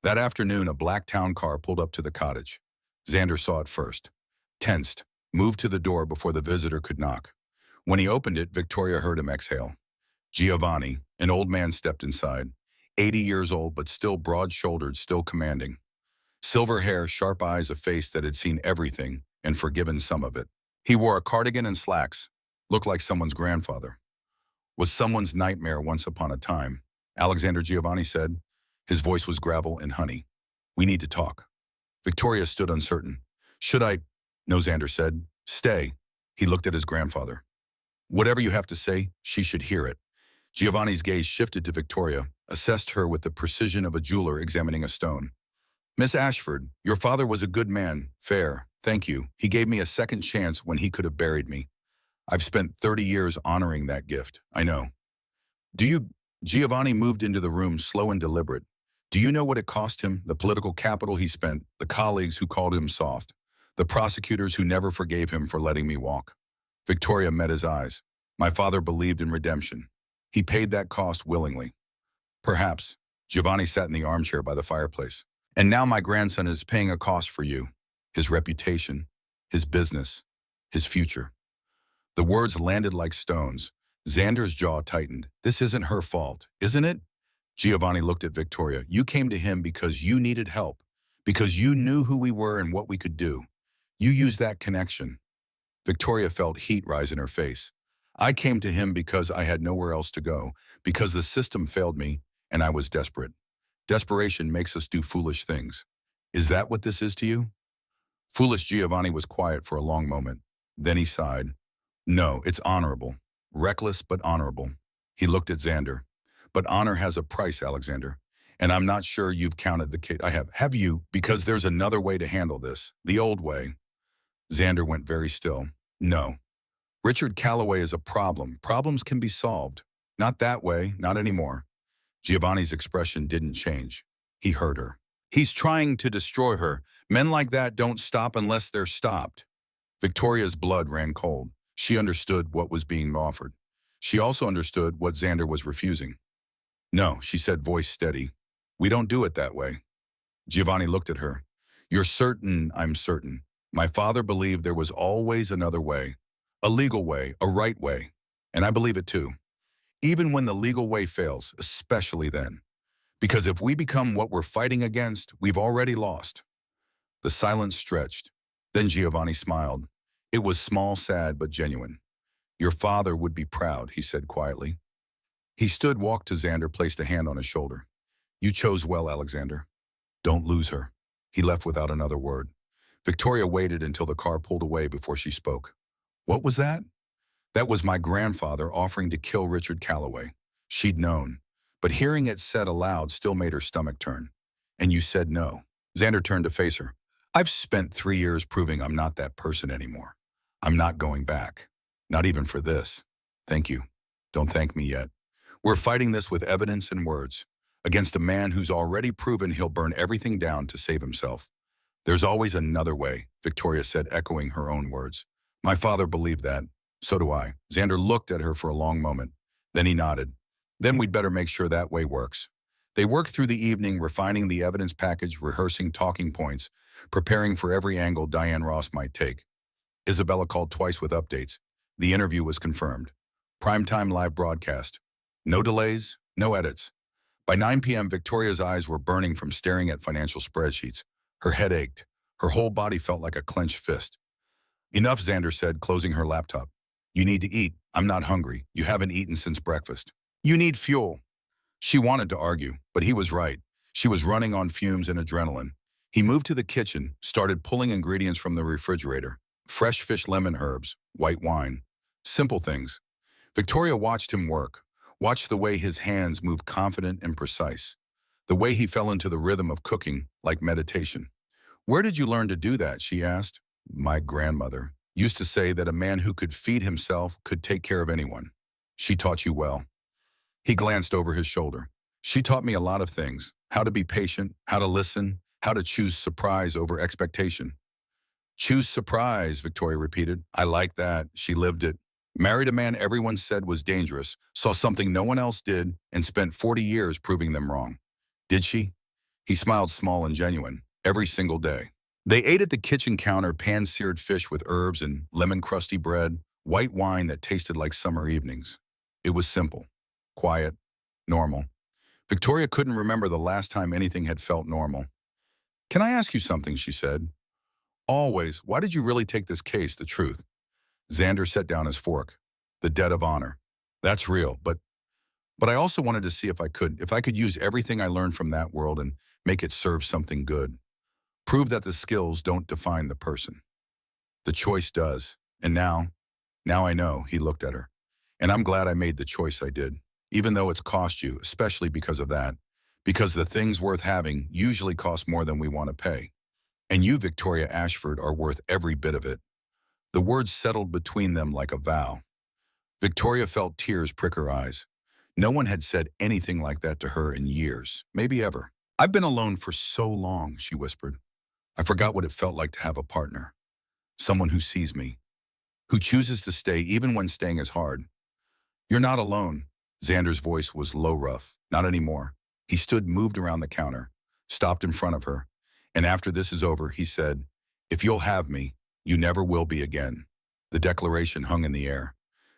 That afternoon, a black town car pulled up to the cottage. Xander saw it first. Tensed, moved to the door before the visitor could knock. When he opened it, Victoria heard him exhale. Giovanni, an old man, stepped inside. 80 years old, but still broad-shouldered, still commanding. Silver hair, sharp eyes, a face that had seen everything and forgiven some of it. He wore a cardigan and slacks, looked like someone's grandfather. Was someone's nightmare once upon a time, Alexander Giovanni said. His voice was gravel and honey. We need to talk. Victoria stood uncertain. Should I? No, Xander said. Stay. He looked at his grandfather. Whatever you have to say, she should hear it. Giovanni's gaze shifted to Victoria, assessed her with the precision of a jeweler examining a stone. Miss Ashford, your father was a good man, fair, thank you. He gave me a second chance when he could have buried me. I've spent 30 years honoring that gift, I know. Do you? Giovanni moved into the room, slow and deliberate. Do you know what it cost him, the political capital he spent, the colleagues who called him soft, the prosecutors who never forgave him for letting me walk? Victoria met his eyes. My father believed in redemption. He paid that cost willingly. Perhaps. Giovanni sat in the armchair by the fireplace. And now my grandson is paying a cost for you. His reputation, his business, his future. The words landed like stones. Xander's jaw tightened. This isn't her fault, isn't it? Giovanni looked at Victoria. You came to him because you needed help, because you knew who we were and what we could do. You used that connection. Victoria felt heat rise in her face. I came to him because I had nowhere else to go, because the system failed me and I was desperate. Desperation makes us do foolish things. Is that what this is to you? Foolish. Giovanni was quiet for a long moment. Then he sighed. No, it's honorable. Reckless but honorable. He looked at Xander. But honor has a price, Alexander. And I'm not sure you've counted the case. I have. Have you? Because there's another way to handle this. The old way. Xander went very still. No. Richard Calloway is a problem. Problems can be solved. Not that way, not anymore. Giovanni's expression didn't change. He heard her. He's trying to destroy her. Men like that don't stop unless they're stopped. Victoria's blood ran cold. She understood what was being offered. She also understood what Xander was refusing. No, she said, voice steady. We don't do it that way. Giovanni looked at her. You're certain? I'm certain. My father believed there was always another way. A legal way, a right way. And I believe it too. Even when the legal way fails, especially then. Because if we become what we're fighting against, we've already lost. The silence stretched. Then Giovanni smiled. It was small, sad, but genuine. Your father would be proud, he said quietly. He stood, walked to Xander, placed a hand on his shoulder. You chose well, Alexander. Don't lose her. He left without another word. Victoria waited until the car pulled away before she spoke. What was that? That was my grandfather offering to kill Richard Calloway. She'd known. But hearing it said aloud still made her stomach turn. And you said no. Xander turned to face her. I've spent 3 years proving I'm not that person anymore. I'm not going back. Not even for this. Thank you. Don't thank me yet. We're fighting this with evidence and words, against a man who's already proven he'll burn everything down to save himself. There's always another way, Victoria said, echoing her own words. My father believed that. So do I. Xander looked at her for a long moment. Then he nodded. Then we'd better make sure that way works. They worked through the evening, refining the evidence package, rehearsing talking points, preparing for every angle Diane Ross might take. Isabella called twice with updates. The interview was confirmed. Primetime live broadcast. No delays, no edits. By 9 p.m., Victoria's eyes were burning from staring at financial spreadsheets. Her head ached. Her whole body felt like a clenched fist. Enough, Xander said, closing her laptop. You need to eat. I'm not hungry. You haven't eaten since breakfast. You need fuel. She wanted to argue, but he was right. She was running on fumes and adrenaline. He moved to the kitchen, started pulling ingredients from the refrigerator. Fresh fish, lemon herbs, white wine. Simple things. Victoria watched him work, watched the way his hands moved confident and precise, the way he fell into the rhythm of cooking like meditation. Where did you learn to do that, she asked. My grandmother used to say that a man who could feed himself could take care of anyone. She taught you well. He glanced over his shoulder. She taught me a lot of things, how to be patient, how to listen, how to choose surprise over expectation. Choose surprise, Victoria repeated. I like that. She lived it. Married a man everyone said was dangerous, saw something no one else did, and spent 40 years proving them wrong. Did she? He smiled small and genuine, every single day. They ate at the kitchen counter pan-seared fish with herbs and lemon-crusty bread, white wine that tasted like summer evenings. It was simple, quiet, normal. Victoria couldn't remember the last time anything had felt normal. Can I ask you something, she said. Always, why did you really take this case, the truth? Xander set down his fork. The debt of honor. That's real, but I also wanted to see if I could use everything I learned from that world and make it serve something good. Prove that the skills don't define the person. The choice does. And now I know, he looked at her. And I'm glad I made the choice I did, even though it's cost you, especially because of that. Because the things worth having usually cost more than we want to pay. And you, Victoria Ashford, are worth every bit of it. The words settled between them like a vow. Victoria felt tears prick her eyes. No one had said anything like that to her in years, maybe ever. I've been alone for so long, she whispered. I forgot what it felt like to have a partner. Someone who sees me, who chooses to stay even when staying is hard. You're not alone. Xander's voice was low rough. Not anymore. He stood, moved around the counter, stopped in front of her. And after this is over, he said, if you'll have me, you never will be again. The declaration hung in the air.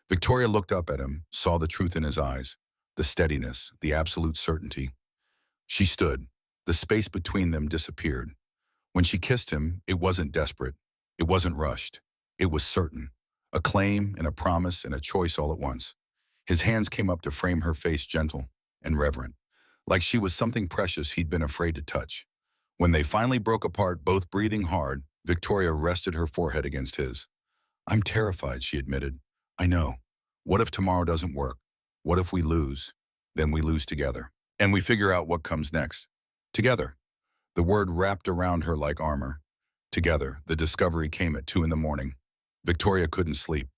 Victoria looked up at him, saw the truth in his eyes, the steadiness, the absolute certainty. She stood. The space between them disappeared. When she kissed him, it wasn't desperate. It wasn't rushed. It was certain. A claim and a promise and a choice all at once. His hands came up to frame her face, gentle and reverent, like she was something precious he'd been afraid to touch. When they finally broke apart, both breathing hard, Victoria rested her forehead against his. I'm terrified, she admitted. I know. What if tomorrow doesn't work? What if we lose? Then we lose together. And we figure out what comes next. Together. The word wrapped around her like armor. Together, the discovery came at 2 a.m. Victoria couldn't sleep.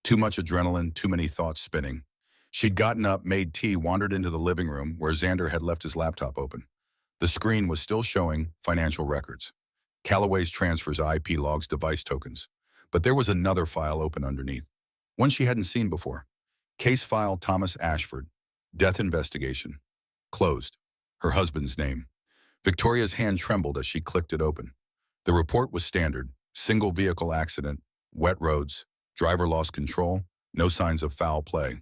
Too much adrenaline, too many thoughts spinning. She'd gotten up, made tea, wandered into the living room where Xander had left his laptop open. The screen was still showing financial records. Calloway's transfers, IP logs, device tokens. But there was another file open underneath. One she hadn't seen before. Case file Thomas Ashford. Death investigation. Closed. Her husband's name. Victoria's hand trembled as she clicked it open. The report was standard. Single vehicle accident, wet roads, driver lost control, no signs of foul play.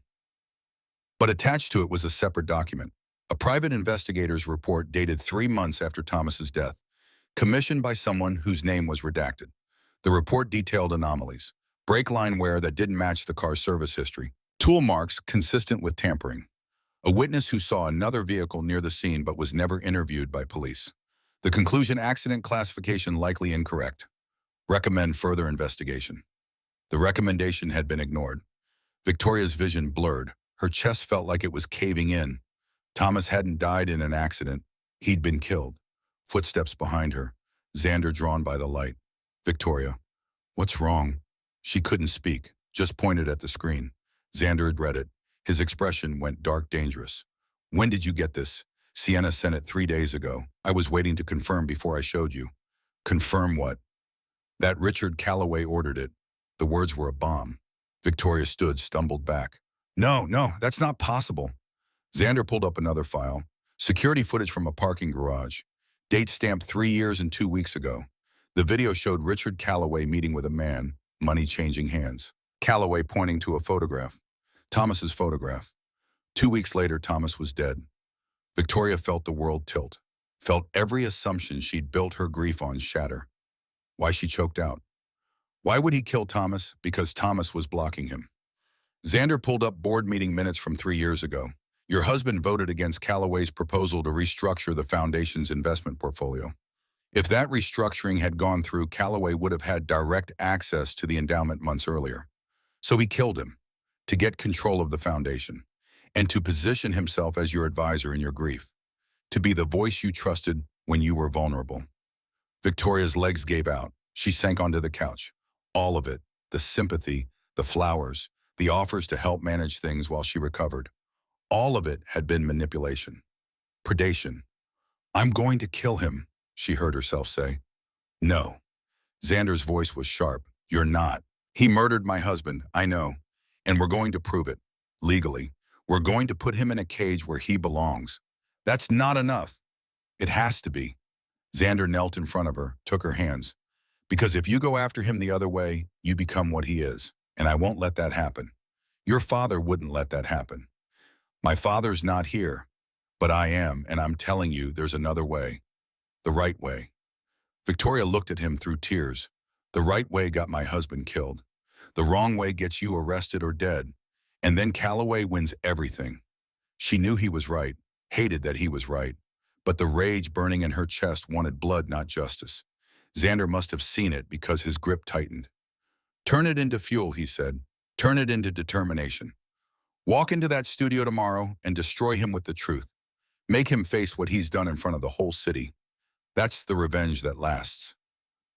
But attached to it was a separate document. A private investigator's report dated 3 months after Thomas's death, commissioned by someone whose name was redacted. The report detailed anomalies. Brake line wear that didn't match the car's service history. Tool marks consistent with tampering. A witness who saw another vehicle near the scene but was never interviewed by police. The conclusion: accident classification likely incorrect. Recommend further investigation. The recommendation had been ignored. Victoria's vision blurred. Her chest felt like it was caving in. Thomas hadn't died in an accident. He'd been killed. Footsteps behind her. Xander drawn by the light. Victoria. What's wrong? She couldn't speak, just pointed at the screen. Xander had read it. His expression went dark, dangerous. When did you get this? Sienna sent it 3 days ago. I was waiting to confirm before I showed you. Confirm what? That Richard Calloway ordered it. The words were a bomb. Victoria stood, stumbled back. No, that's not possible. Xander pulled up another file. Security footage from a parking garage. Date stamped 3 years and 2 weeks ago. The video showed Richard Calloway meeting with a man, money changing hands. Calloway pointing to a photograph. Thomas's photograph. 2 weeks later, Thomas was dead. Victoria felt the world tilt. Felt every assumption she'd built her grief on shatter. Why? She choked out. Why would he kill Thomas? Because Thomas was blocking him. Xander pulled up board meeting minutes from 3 years ago. Your husband voted against Calloway's proposal to restructure the foundation's investment portfolio. If that restructuring had gone through, Calloway would have had direct access to the endowment months earlier. So he killed him to get control of the foundation and to position himself as your advisor in your grief, to be the voice you trusted when you were vulnerable. Victoria's legs gave out. She sank onto the couch. All of it, the sympathy, the flowers, the offers to help manage things while she recovered. All of it had been manipulation, predation. I'm going to kill him, she heard herself say. No. Xander's voice was sharp. You're not. He murdered my husband, I know. And we're going to prove it. Legally. We're going to put him in a cage where he belongs. That's not enough. It has to be. Xander knelt in front of her, took her hands. Because if you go after him the other way, you become what he is. And I won't let that happen. Your father wouldn't let that happen. My father's not here, but I am, and I'm telling you there's another way. The right way. Victoria looked at him through tears. The right way got my husband killed. The wrong way gets you arrested or dead. And then Calloway wins everything. She knew he was right, hated that he was right. But the rage burning in her chest wanted blood, not justice. Xander must have seen it because his grip tightened. Turn it into fuel, he said. Turn it into determination. Walk into that studio tomorrow and destroy him with the truth. Make him face what he's done in front of the whole city. That's the revenge that lasts.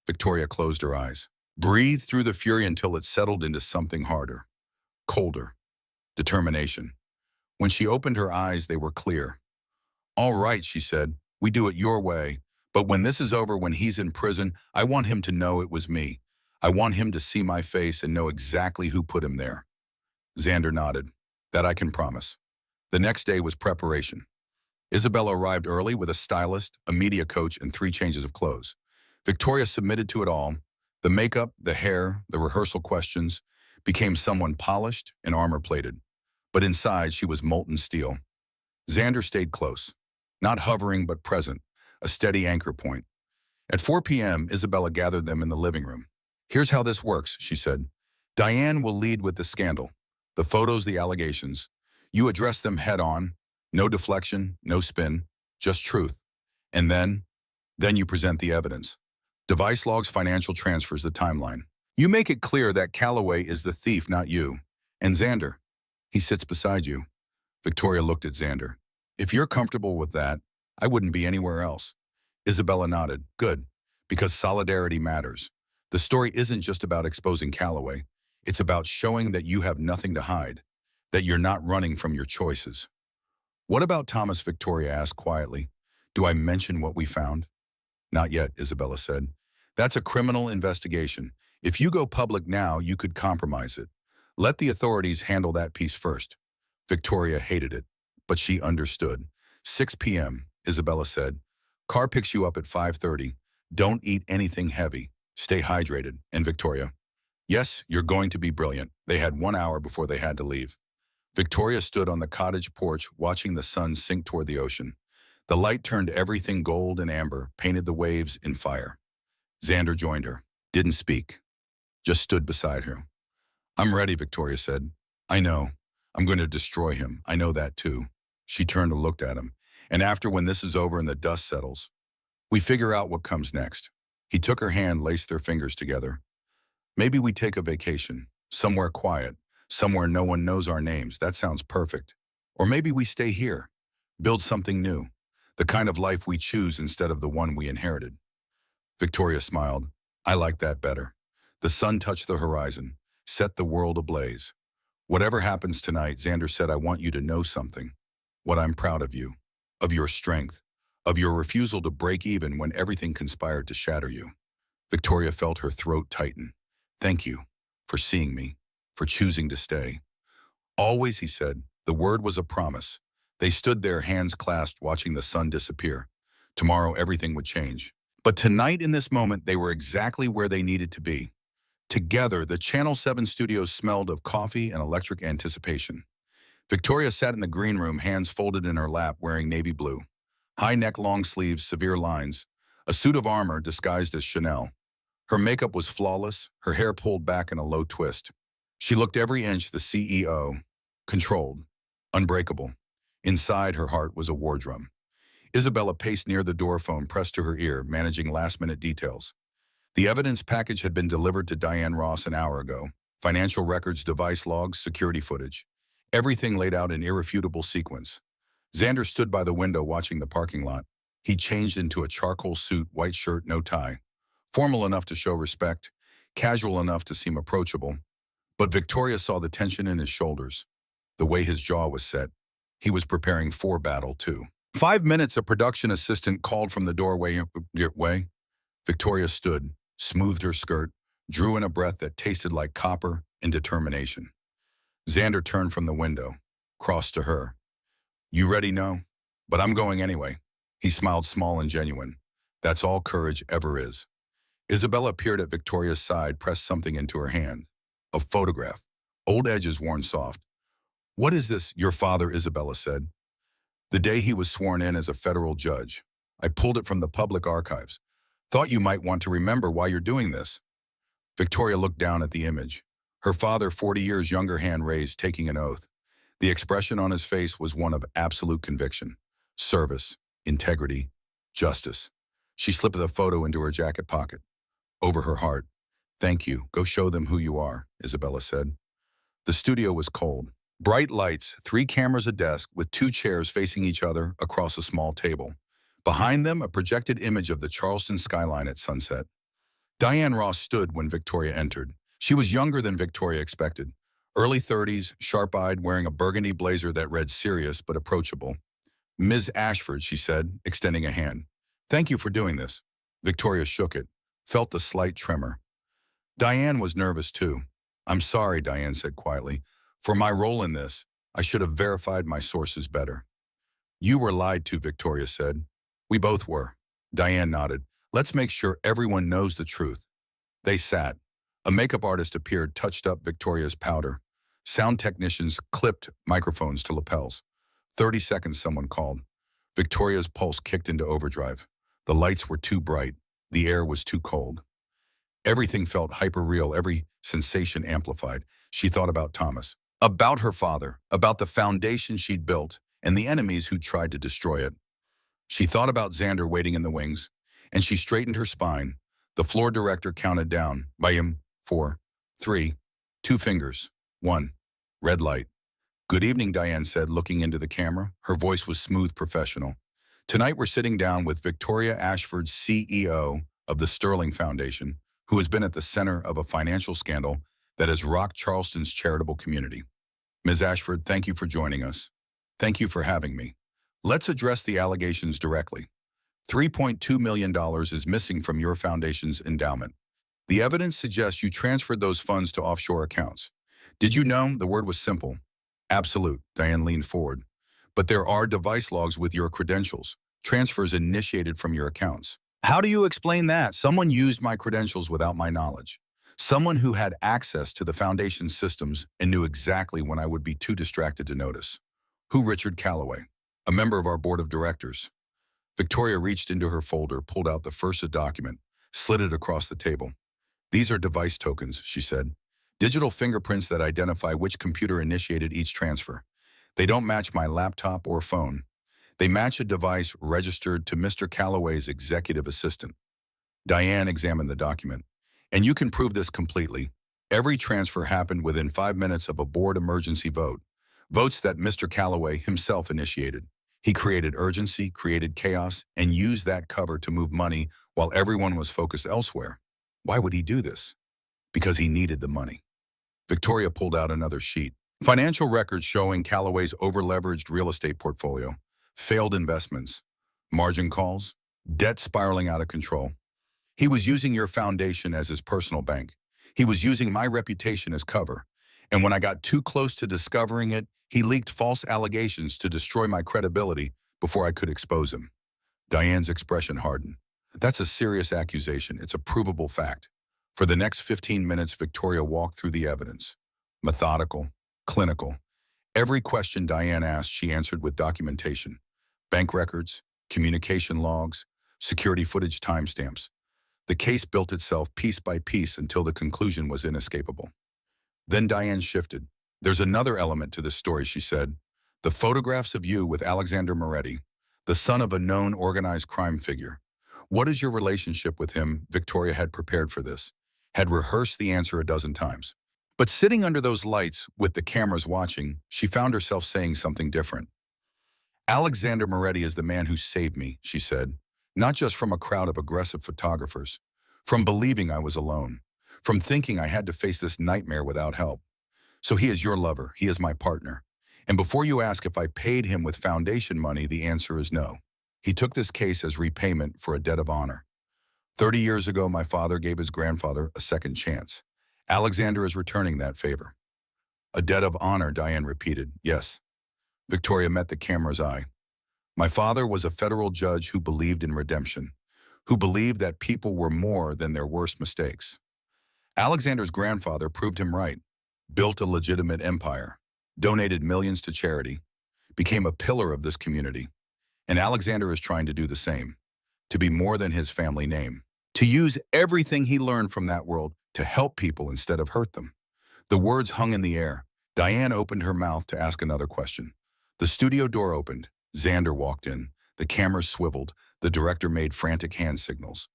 Victoria closed her eyes. Breathed through the fury until it settled into something harder. Colder. Determination. When she opened her eyes, they were clear. All right, she said. We do it your way. But when this is over, when he's in prison, I want him to know it was me. I want him to see my face and know exactly who put him there. Xander nodded. That I can promise. The next day was preparation. Isabella arrived early with a stylist, a media coach, and 3 changes of clothes. Victoria submitted to it all. The makeup, the hair, the rehearsal questions, became someone polished and armor-plated. But inside, she was molten steel. Xander stayed close. Not hovering, but present. A steady anchor point. At 4 p.m., Isabella gathered them in the living room. Here's how this works, she said. Diane will lead with the scandal. The photos, the allegations. You address them head on. No deflection, no spin, just truth. And then you present the evidence. Device logs, financial transfers, the timeline. You make it clear that Calloway is the thief, not you. And Xander, he sits beside you. Victoria looked at Xander. If you're comfortable with that, I wouldn't be anywhere else. Isabella nodded. Good, because solidarity matters. The story isn't just about exposing Calloway. It's about showing that you have nothing to hide, that you're not running from your choices. What about Thomas? Victoria asked quietly. Do I mention what we found? Not yet, Isabella said. That's a criminal investigation. If you go public now, you could compromise it. Let the authorities handle that piece first. Victoria hated it, but she understood. 6 p.m., Isabella said. Car picks you up at 5:30. Don't eat anything heavy. Stay hydrated. And Victoria, yes, you're going to be brilliant. They had 1 hour before they had to leave. Victoria stood on the cottage porch watching the sun sink toward the ocean. The light turned everything gold and amber, painted the waves in fire. Xander joined her. Didn't speak. Just stood beside her. I'm ready, Victoria said. I know. I'm going to destroy him. I know that too. She turned and looked at him. And after, when this is over and the dust settles, we figure out what comes next. He took her hand, laced their fingers together. Maybe we take a vacation, somewhere quiet, somewhere no one knows our names. That sounds perfect. Or maybe we stay here, build something new, the kind of life we choose instead of the one we inherited. Victoria smiled. I like that better. The sun touched the horizon, set the world ablaze. Whatever happens tonight, Xander said, I want you to know something. What I'm proud of you, of your strength, of your refusal to break even when everything conspired to shatter you. Victoria felt her throat tighten. Thank you for seeing me, for choosing to stay. Always, he said. The word was a promise. They stood there, hands clasped, watching the sun disappear. Tomorrow, everything would change. But tonight, in this moment, they were exactly where they needed to be. Together, the Channel 7 studios smelled of coffee and electric anticipation. Victoria sat in the green room, hands folded in her lap, wearing navy blue. High neck, long sleeves, severe lines. A suit of armor disguised as Chanel. Her makeup was flawless, her hair pulled back in a low twist. She looked every inch the CEO, controlled, unbreakable. Inside, her heart was a war drum. Isabella paced near the door, phone pressed to her ear, managing last-minute details. The evidence package had been delivered to Diane Ross an hour ago. Financial records, device logs, security footage. Everything laid out in irrefutable sequence. Xander stood by the window watching the parking lot. He changed into a charcoal suit, white shirt, no tie. Formal enough to show respect, casual enough to seem approachable. But Victoria saw the tension in his shoulders, the way his jaw was set. He was preparing for battle, too. 5 minutes, a production assistant called from the doorway. Victoria stood, smoothed her skirt, drew in a breath that tasted like copper and determination. Xander turned from the window, crossed to her. You ready? No, but I'm going anyway. He smiled, small and genuine. That's all courage ever is. Isabella appeared at Victoria's side, pressed something into her hand. A photograph, old edges worn soft. What is this? Your father, Isabella said. The day he was sworn in as a federal judge. I pulled it from the public archives. Thought you might want to remember why you're doing this. Victoria looked down at the image. Her father, 40 years younger, hand raised, taking an oath. The expression on his face was one of absolute conviction. Service, integrity, justice. She slipped the photo into her jacket pocket. Over her heart. Thank you. Go show them who you are, Isabella said. The studio was cold. Bright lights, 3 cameras a desk with 2 chairs facing each other across a small table. Behind them, a projected image of the Charleston skyline at sunset. Diane Ross stood when Victoria entered. She was younger than Victoria expected. Early 30s, sharp-eyed, wearing a burgundy blazer that read serious but approachable. Ms. Ashford, she said, extending a hand. Thank you for doing this. Victoria shook it, felt the slight tremor. Diane was nervous too. I'm sorry, Diane said quietly. For my role in this, I should have verified my sources better. You were lied to, Victoria said. We both were. Diane nodded. Let's make sure everyone knows the truth. They sat. A makeup artist appeared, touched up Victoria's powder. Sound technicians clipped microphones to lapels. 30 seconds, someone called. Victoria's pulse kicked into overdrive. The lights were too bright. The air was too cold. Everything felt hyper-real, every sensation amplified. She thought about Thomas, about her father, about the foundation she'd built, and the enemies who'd tried to destroy it. She thought about Xander waiting in the wings, and she straightened her spine. The floor director counted down. By him, 4, 3, 2 fingers, 1. Red light. Good evening, Diane said, looking into the camera. Her voice was smooth, professional. Tonight we're sitting down with Victoria Ashford, CEO of the Sterling Foundation, who has been at the center of a financial scandal that has rocked Charleston's charitable community. Ms. Ashford, thank you for joining us. Thank you for having me. Let's address the allegations directly. $3.2 million is missing from your foundation's endowment. The evidence suggests you transferred those funds to offshore accounts. Did you know? The word was simple. Absolute. Diane leaned forward. But there are device logs with your credentials, transfers initiated from your accounts. How do you explain that? Someone used my credentials without my knowledge. Someone who had access to the foundation's systems and knew exactly when I would be too distracted to notice. Who? Richard Calloway, a member of our board of directors. Victoria reached into her folder, pulled out the first document, slid it across the table. These are device tokens, she said. Digital fingerprints that identify which computer initiated each transfer. They don't match my laptop or phone. They match a device registered to Mr. Calloway's executive assistant. Diane examined the document. And you can prove this completely. Every transfer happened within 5 minutes of a board emergency vote. Votes that Mr. Calloway himself initiated. He created urgency, created chaos, and used that cover to move money while everyone was focused elsewhere. Why would he do this? Because he needed the money. Victoria pulled out another sheet. Financial records showing Calloway's over-leveraged real estate portfolio, failed investments, margin calls, debt spiraling out of control. He was using your foundation as his personal bank. He was using my reputation as cover. And when I got too close to discovering it, he leaked false allegations to destroy my credibility before I could expose him. Diane's expression hardened. That's a serious accusation. It's a provable fact. For the next 15 minutes, Victoria walked through the evidence. Methodical, clinical. Every question Diane asked, she answered with documentation. Bank records, communication logs, security footage timestamps. The case built itself piece by piece until the conclusion was inescapable. Then Diane shifted. There's another element to this story, she said. The photographs of you with Alexander Moretti, the son of a known organized crime figure. What is your relationship with him? Victoria had prepared for this, had rehearsed the answer a dozen times. But sitting under those lights, with the cameras watching, she found herself saying something different. Alexander Moretti is the man who saved me, she said, not just from a crowd of aggressive photographers, from believing I was alone, from thinking I had to face this nightmare without help. So he is your lover, he is my partner. And before you ask if I paid him with foundation money, the answer is no. He took this case as repayment for a debt of honor. 30 years ago, my father gave his grandfather a second chance. Alexander is returning that favor. A debt of honor, Diane repeated. Yes. Victoria met the camera's eye. My father was a federal judge who believed in redemption, who believed that people were more than their worst mistakes. Alexander's grandfather proved him right, built a legitimate empire, donated millions to charity, became a pillar of this community. And Alexander is trying to do the same, to be more than his family name, to use everything he learned from that world to help people instead of hurt them. The words hung in the air. Diane opened her mouth to ask another question. The studio door opened. Xander walked in. The cameras swiveled. The director made frantic hand signals.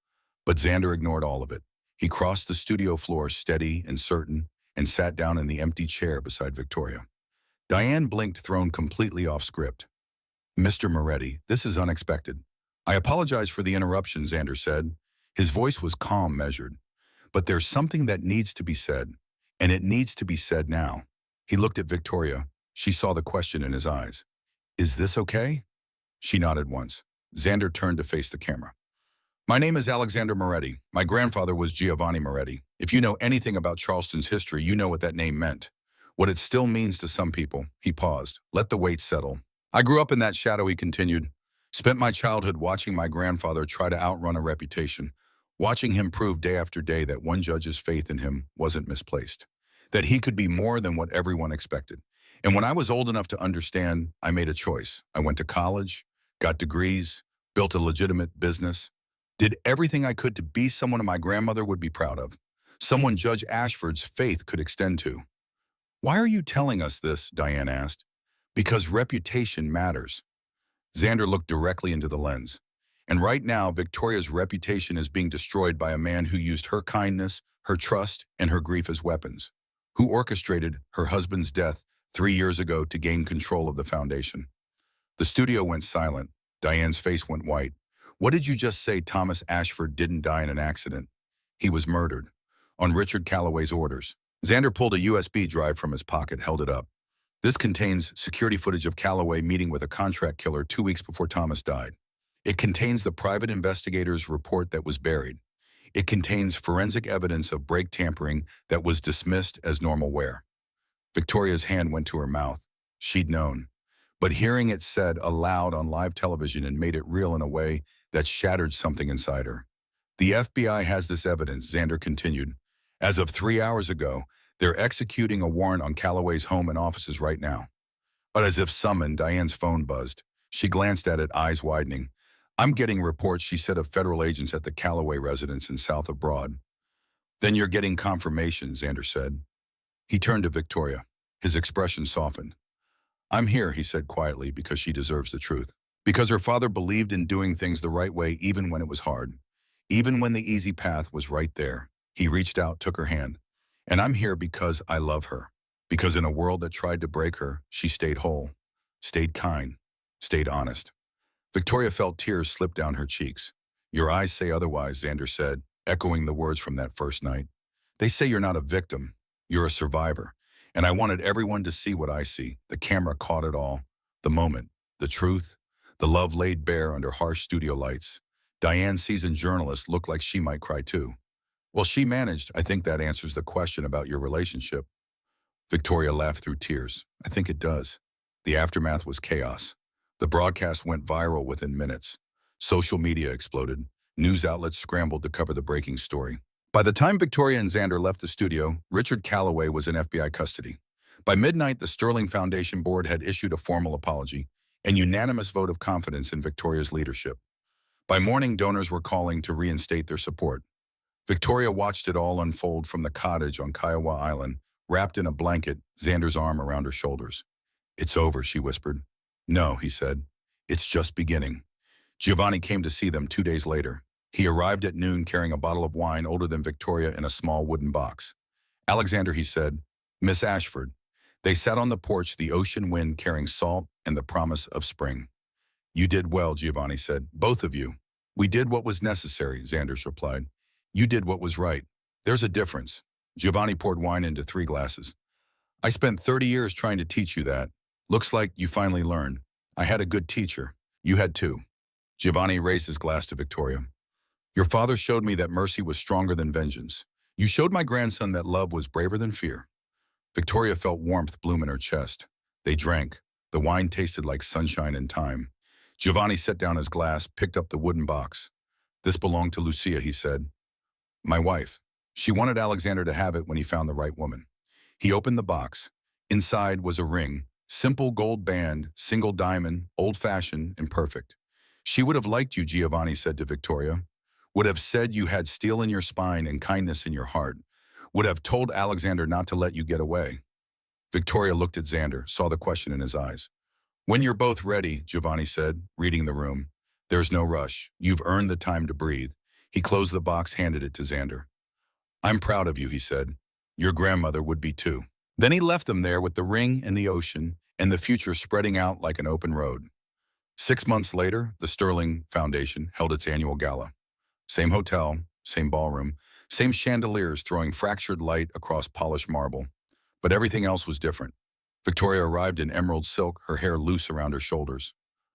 But Xander ignored all of it. He crossed the studio floor steady and certain and sat down in the empty chair beside Victoria. Diane blinked, thrown completely off script. Mr. Moretti, this is unexpected. I apologize for the interruption, Xander said. His voice was calm, measured. But there's something that needs to be said, and it needs to be said now. He looked at Victoria. She saw the question in his eyes. Is this okay? She nodded once. Xander turned to face the camera. My name is Alexander Moretti. My grandfather was Giovanni Moretti. If you know anything about Charleston's history, you know what that name meant. What it still means to some people. He paused. Let the weight settle. I grew up in that shadow, he continued. Spent my childhood watching my grandfather try to outrun a reputation, watching him prove day after day that one judge's faith in him wasn't misplaced, that he could be more than what everyone expected. And when I was old enough to understand, I made a choice. I went to college, got degrees, built a legitimate business, did everything I could to be someone my grandmother would be proud of, someone Judge Ashford's faith could extend to. Why are you telling us this? Diane asked. Because reputation matters. Xander looked directly into the lens. And right now, Victoria's reputation is being destroyed by a man who used her kindness, her trust, and her grief as weapons, who orchestrated her husband's death 3 years ago to gain control of the foundation. The studio went silent. Diane's face went white. What did you just say? Thomas Ashford didn't die in an accident. He was murdered. On Richard Calloway's orders. Xander pulled a USB drive from his pocket, held it up. This contains security footage of Calloway meeting with a contract killer 2 weeks before Thomas died. It contains the private investigator's report that was buried. It contains forensic evidence of brake tampering that was dismissed as normal wear. Victoria's hand went to her mouth. She'd known. But hearing it said aloud on live television and made it real in a way that shattered something inside her. The FBI has this evidence, Xander continued. As of 3 hours ago, they're executing a warrant on Calloway's home and offices right now. But as if summoned, Diane's phone buzzed. She glanced at it, eyes widening. I'm getting reports, she said, of federal agents at the Calloway residence in South of Broad. Then you're getting confirmation, Xander said. He turned to Victoria. His expression softened. I'm here, he said quietly, because she deserves the truth. Because her father believed in doing things the right way even when it was hard. Even when the easy path was right there. He reached out, took her hand. And I'm here because I love her. Because in a world that tried to break her, she stayed whole, stayed kind, stayed honest. Victoria felt tears slip down her cheeks. Your eyes say otherwise, Xander said, echoing the words from that first night. They say you're not a victim, you're a survivor. And I wanted everyone to see what I see. The camera caught it all. The moment, the truth, the love laid bare under harsh studio lights. Diane's seasoned journalist looked like she might cry too. Well, she managed. I think that answers the question about your relationship. Victoria laughed through tears. I think it does. The aftermath was chaos. The broadcast went viral within minutes. Social media exploded. News outlets scrambled to cover the breaking story. By the time Victoria and Xander left the studio, Richard Calloway was in FBI custody. By midnight, the Sterling Foundation Board had issued a formal apology and unanimous vote of confidence in Victoria's leadership. By morning, donors were calling to reinstate their support. Victoria watched it all unfold from the cottage on Kiowa Island, wrapped in a blanket, Xander's arm around her shoulders. It's over, she whispered. No, he said. It's just beginning. Giovanni came to see them 2 days later. He arrived at noon carrying a bottle of wine older than Victoria in a small wooden box. Alexander, he said, Miss Ashford. They sat on the porch, the ocean wind carrying salt and the promise of spring. You did well, Giovanni said. Both of you. We did what was necessary, Xanders replied. You did what was right. There's a difference. Giovanni poured wine into 3 glasses. I spent 30 years trying to teach you that. Looks like you finally learned. I had a good teacher. You had too. Giovanni raised his glass to Victoria. Your father showed me that mercy was stronger than vengeance. You showed my grandson that love was braver than fear. Victoria felt warmth bloom in her chest. They drank. The wine tasted like sunshine and time. Giovanni set down his glass, picked up the wooden box. This belonged to Lucia, he said. My wife. She wanted Alexander to have it when he found the right woman. He opened the box. Inside was a ring, simple gold band, single diamond, old-fashioned and perfect. She would have liked you, Giovanni said to Victoria. Would have said you had steel in your spine and kindness in your heart. Would have told Alexander not to let you get away. Victoria looked at Xander, saw the question in his eyes. When you're both ready, Giovanni said, reading the room. There's no rush. You've earned the time to breathe. He closed the box, handed it to Xander. I'm proud of you, he said. Your grandmother would be too. Then he left them there with the ring and the ocean and the future spreading out like an open road. 6 months later, the Sterling Foundation held its annual gala. Same hotel, same ballroom, same chandeliers throwing fractured light across polished marble. But everything else was different. Victoria arrived in emerald silk, her hair loose around her shoulders.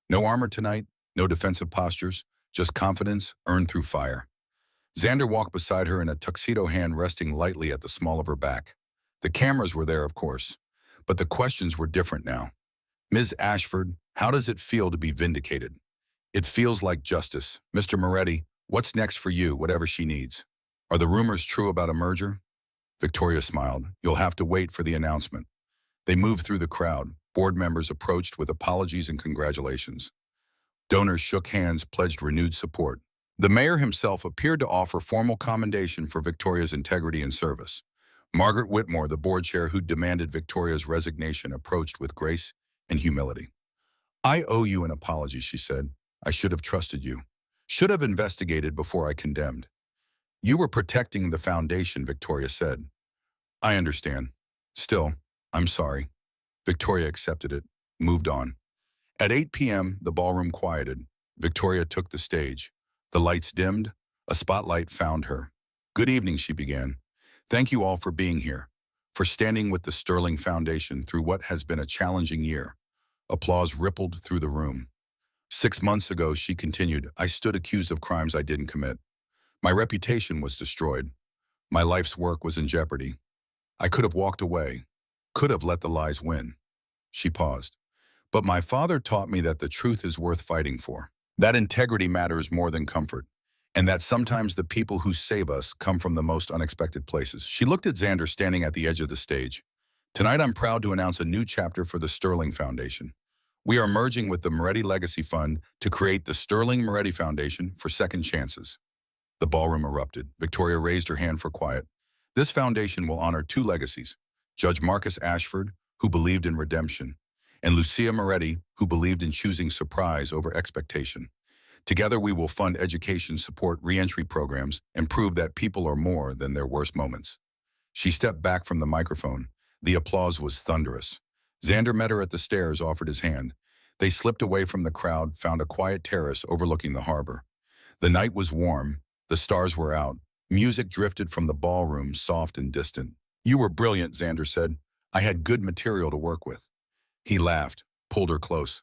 No armor tonight, no defensive postures, just confidence earned through fire. Xander walked beside her in a tuxedo, hand resting lightly at the small of her back. The cameras were there, of course, but the questions were different now. Ms. Ashford, how does it feel to be vindicated? It feels like justice. Mr. Moretti, what's next for you, whatever she needs? Are the rumors true about a merger? Victoria smiled. You'll have to wait for the announcement. They moved through the crowd. Board members approached with apologies and congratulations. Donors shook hands, pledged renewed support. The mayor himself appeared to offer formal commendation for Victoria's integrity and service. Margaret Whitmore, the board chair who demanded Victoria's resignation, approached with grace and humility. I owe you an apology, she said. I should have trusted you. Should have investigated before I condemned. You were protecting the foundation, Victoria said. I understand. Still, I'm sorry. Victoria accepted it, moved on. At 8 p.m., the ballroom quieted. Victoria took the stage. The lights dimmed. A spotlight found her. Good evening, she began. Thank you all for being here, for standing with the Sterling Foundation through what has been a challenging year. Applause rippled through the room. 6 months ago, she continued, I stood accused of crimes I didn't commit. My reputation was destroyed. My life's work was in jeopardy. I could have walked away, could have let the lies win. She paused. But my father taught me that the truth is worth fighting for, that integrity matters more than comfort, and that sometimes the people who save us come from the most unexpected places. She looked at Xander standing at the edge of the stage. Tonight, I'm proud to announce a new chapter for the Sterling Foundation. We are merging with the Moretti Legacy Fund to create the Sterling Moretti Foundation for Second Chances. The ballroom erupted. Victoria raised her hand for quiet. This foundation will honor 2 legacies. Judge Marcus Ashford, who believed in redemption, and Lucia Moretti, who believed in choosing surprise over expectation. Together, we will fund education, support reentry programs, and prove that people are more than their worst moments. She stepped back from the microphone. The applause was thunderous. Xander met her at the stairs, offered his hand. They slipped away from the crowd, found a quiet terrace overlooking the harbor. The night was warm. The stars were out. Music drifted from the ballroom, soft and distant. "You were brilliant," Xander said. "I had good material to work with." He laughed, pulled her close.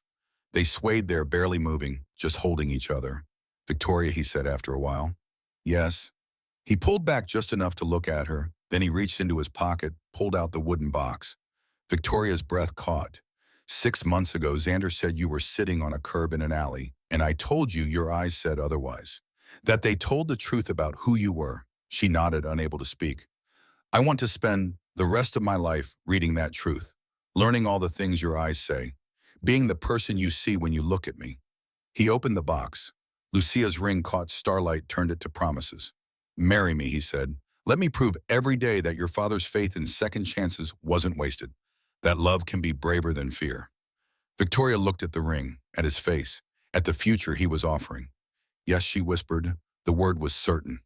They swayed there, barely moving, just holding each other. "Victoria," he said after a while. "Yes." He pulled back just enough to look at her. Then he reached into his pocket, pulled out the wooden box. Victoria's breath caught. "6 months ago, Xander said you were sitting on a curb in an alley, and I told you your eyes said otherwise. That they told the truth about who you were." She nodded, unable to speak. "I want to spend the rest of my life reading that truth, learning all the things your eyes say, being the person you see when you look at me." He opened the box. Lucia's ring caught starlight, turned it to promises. "Marry me," he said. "Let me prove every day that your father's faith in second chances wasn't wasted, that love can be braver than fear." Victoria looked at the ring, at his face, at the future he was offering. "Yes," she whispered. The word was certain.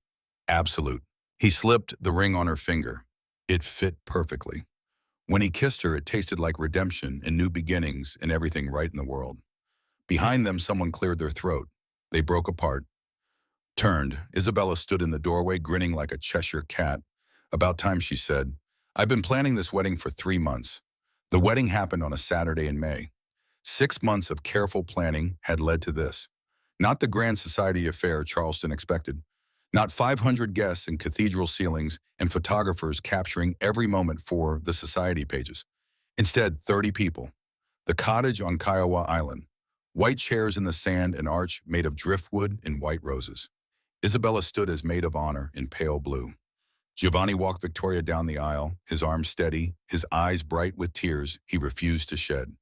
Absolute. He slipped the ring on her finger. It fit perfectly. When he kissed her, it tasted like redemption and new beginnings and everything right in the world. Behind them, someone cleared their throat. They broke apart. Turned. Isabella stood in the doorway, grinning like a Cheshire cat. "About time," she said. "I've been planning this wedding for 3 months." The wedding happened on a Saturday in May. 6 months of careful planning had led to this. Not the grand society affair Charleston expected. Not 500 guests and cathedral ceilings and photographers capturing every moment for the society pages. Instead, 30 people. The cottage on Kiowa Island. White chairs in the sand, an arch made of driftwood and white roses. Isabella stood as maid of honor in pale blue. Giovanni walked Victoria down the aisle, his arms steady, his eyes bright with tears he refused to shed.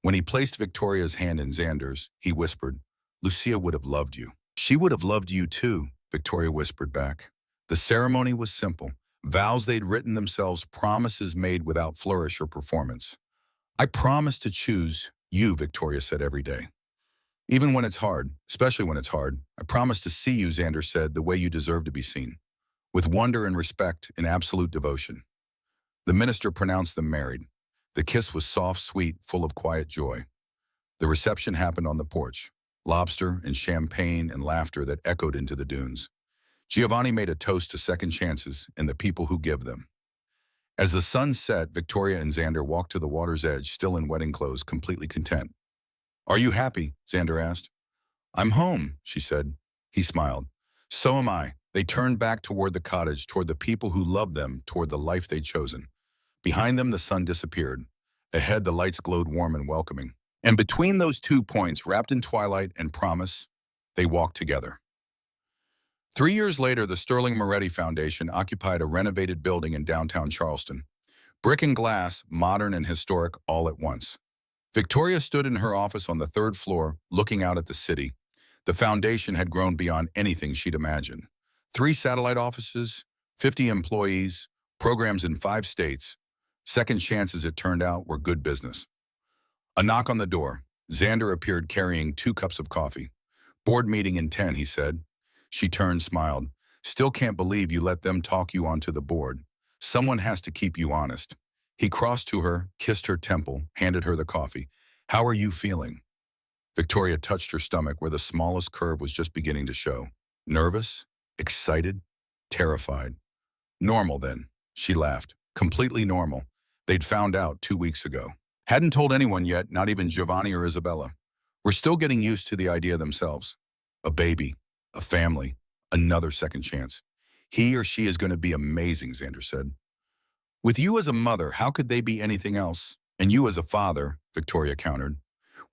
When he placed Victoria's hand in Xander's, he whispered, "Lucia would have loved you." "She would have loved you too," Victoria whispered back. The ceremony was simple. Vows they'd written themselves, promises made without flourish or performance. "I promise to choose you," Victoria said every day. "Even when it's hard, especially when it's hard, I promise to see you," Xander said, "the way you deserve to be seen. With wonder and respect and absolute devotion." The minister pronounced them married. The kiss was soft, sweet, full of quiet joy. The reception happened on the porch. Lobster and champagne and laughter that echoed into the dunes. Giovanni made a toast to second chances and the people who give them. As the sun set, Victoria and Xander walked to the water's edge, still in wedding clothes, completely content. "Are you happy?" Xander asked. "I'm home," she said. He smiled. "So am I." They turned back toward the cottage, toward the people who loved them, toward the life they'd chosen. Behind them, the sun disappeared. Ahead, the lights glowed warm and welcoming. And between those 2 points, wrapped in twilight and promise, they walked together. 3 years later, the Sterling Moretti Foundation occupied a renovated building in downtown Charleston. Brick and glass, modern and historic all at once. Victoria stood in her office on the 3rd floor, looking out at the city. The foundation had grown beyond anything she'd imagined. 3 satellite offices, 50 employees, programs in 5 states. Second chances, it turned out, were good business. A knock on the door. Xander appeared carrying 2 cups of coffee. "Board meeting in 10, he said. She turned, smiled. "Still can't believe you let them talk you onto the board. Someone has to keep you honest." He crossed to her, kissed her temple, handed her the coffee. "How are you feeling?" Victoria touched her stomach where the smallest curve was just beginning to show. Nervous? Excited? Terrified? "Normal then," she laughed. "Completely normal. They'd found out 2 weeks ago. Hadn't told anyone yet, not even Giovanni or Isabella. We're still getting used to the idea themselves. A baby, a family, another second chance. He or she is going to be amazing," Xander said. "With you as a mother, how could they be anything else? And you as a father," Victoria countered.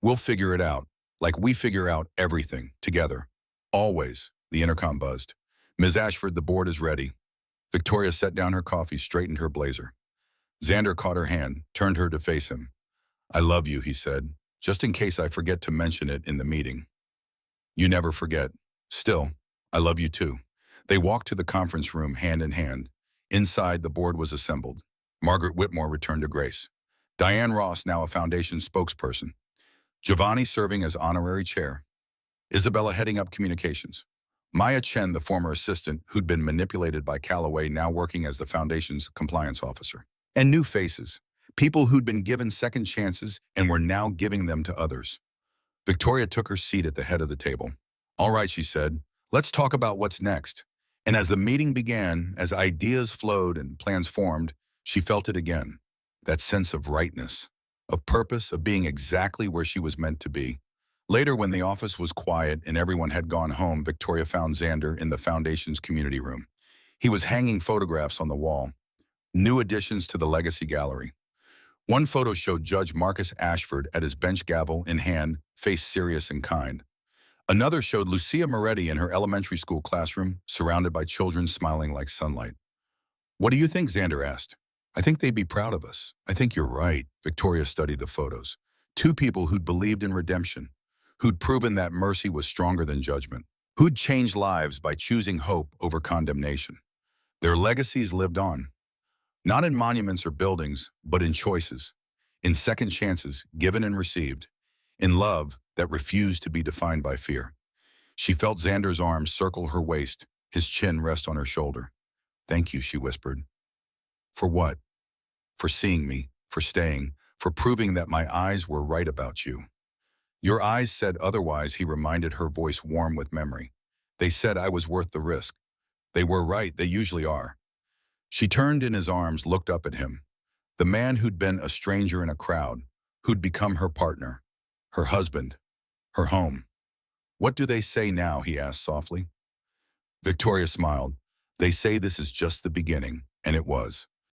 "We'll figure it out, like we figure out everything, together. Always," the intercom buzzed. "Ms. Ashford, the board is ready." Victoria set down her coffee, straightened her blazer. Xander caught her hand, turned her to face him. "I love you," he said, "just in case I forget to mention it in the meeting." "You never forget. Still, I love you too." They walked to the conference room hand in hand. Inside, the board was assembled. Margaret Whitmore returned to Grace. Diane Ross, now a foundation spokesperson. Giovanni serving as honorary chair. Isabella heading up communications. Maya Chen, the former assistant who'd been manipulated by Calloway, now working as the foundation's compliance officer. And new faces. People who'd been given second chances and were now giving them to others. Victoria took her seat at the head of the table. All right, she said, let's talk about what's next. And as the meeting began, as ideas flowed and plans formed, she felt it again. That sense of rightness, of purpose, of being exactly where she was meant to be. Later, when the office was quiet and everyone had gone home, Victoria found Xander in the foundation's community room. He was hanging photographs on the wall, new additions to the legacy gallery. One photo showed Judge Marcus Ashford at his bench, gavel in hand, face serious and kind. Another showed Lucia Moretti in her elementary school classroom, surrounded by children smiling like sunlight. What do you think? Xander asked. I think they'd be proud of us. I think you're right. Victoria studied the photos. Two people who'd believed in redemption, who'd proven that mercy was stronger than judgment, who'd changed lives by choosing hope over condemnation. Their legacies lived on, not in monuments or buildings, but in choices, in second chances given and received, in love that refused to be defined by fear. She felt Xander's arms circle her waist, his chin rest on her shoulder. Thank you, she whispered. For what? For seeing me, for staying, for proving that my eyes were right about you. Your eyes said otherwise, he reminded, her voice warm with memory. They said I was worth the risk. They were right, they usually are. She turned in his arms, looked up at him. The man who'd been a stranger in a crowd, who'd become her partner, her husband, her home. What do they say now? He asked softly. Victoria smiled. They say this is just the beginning, and it was.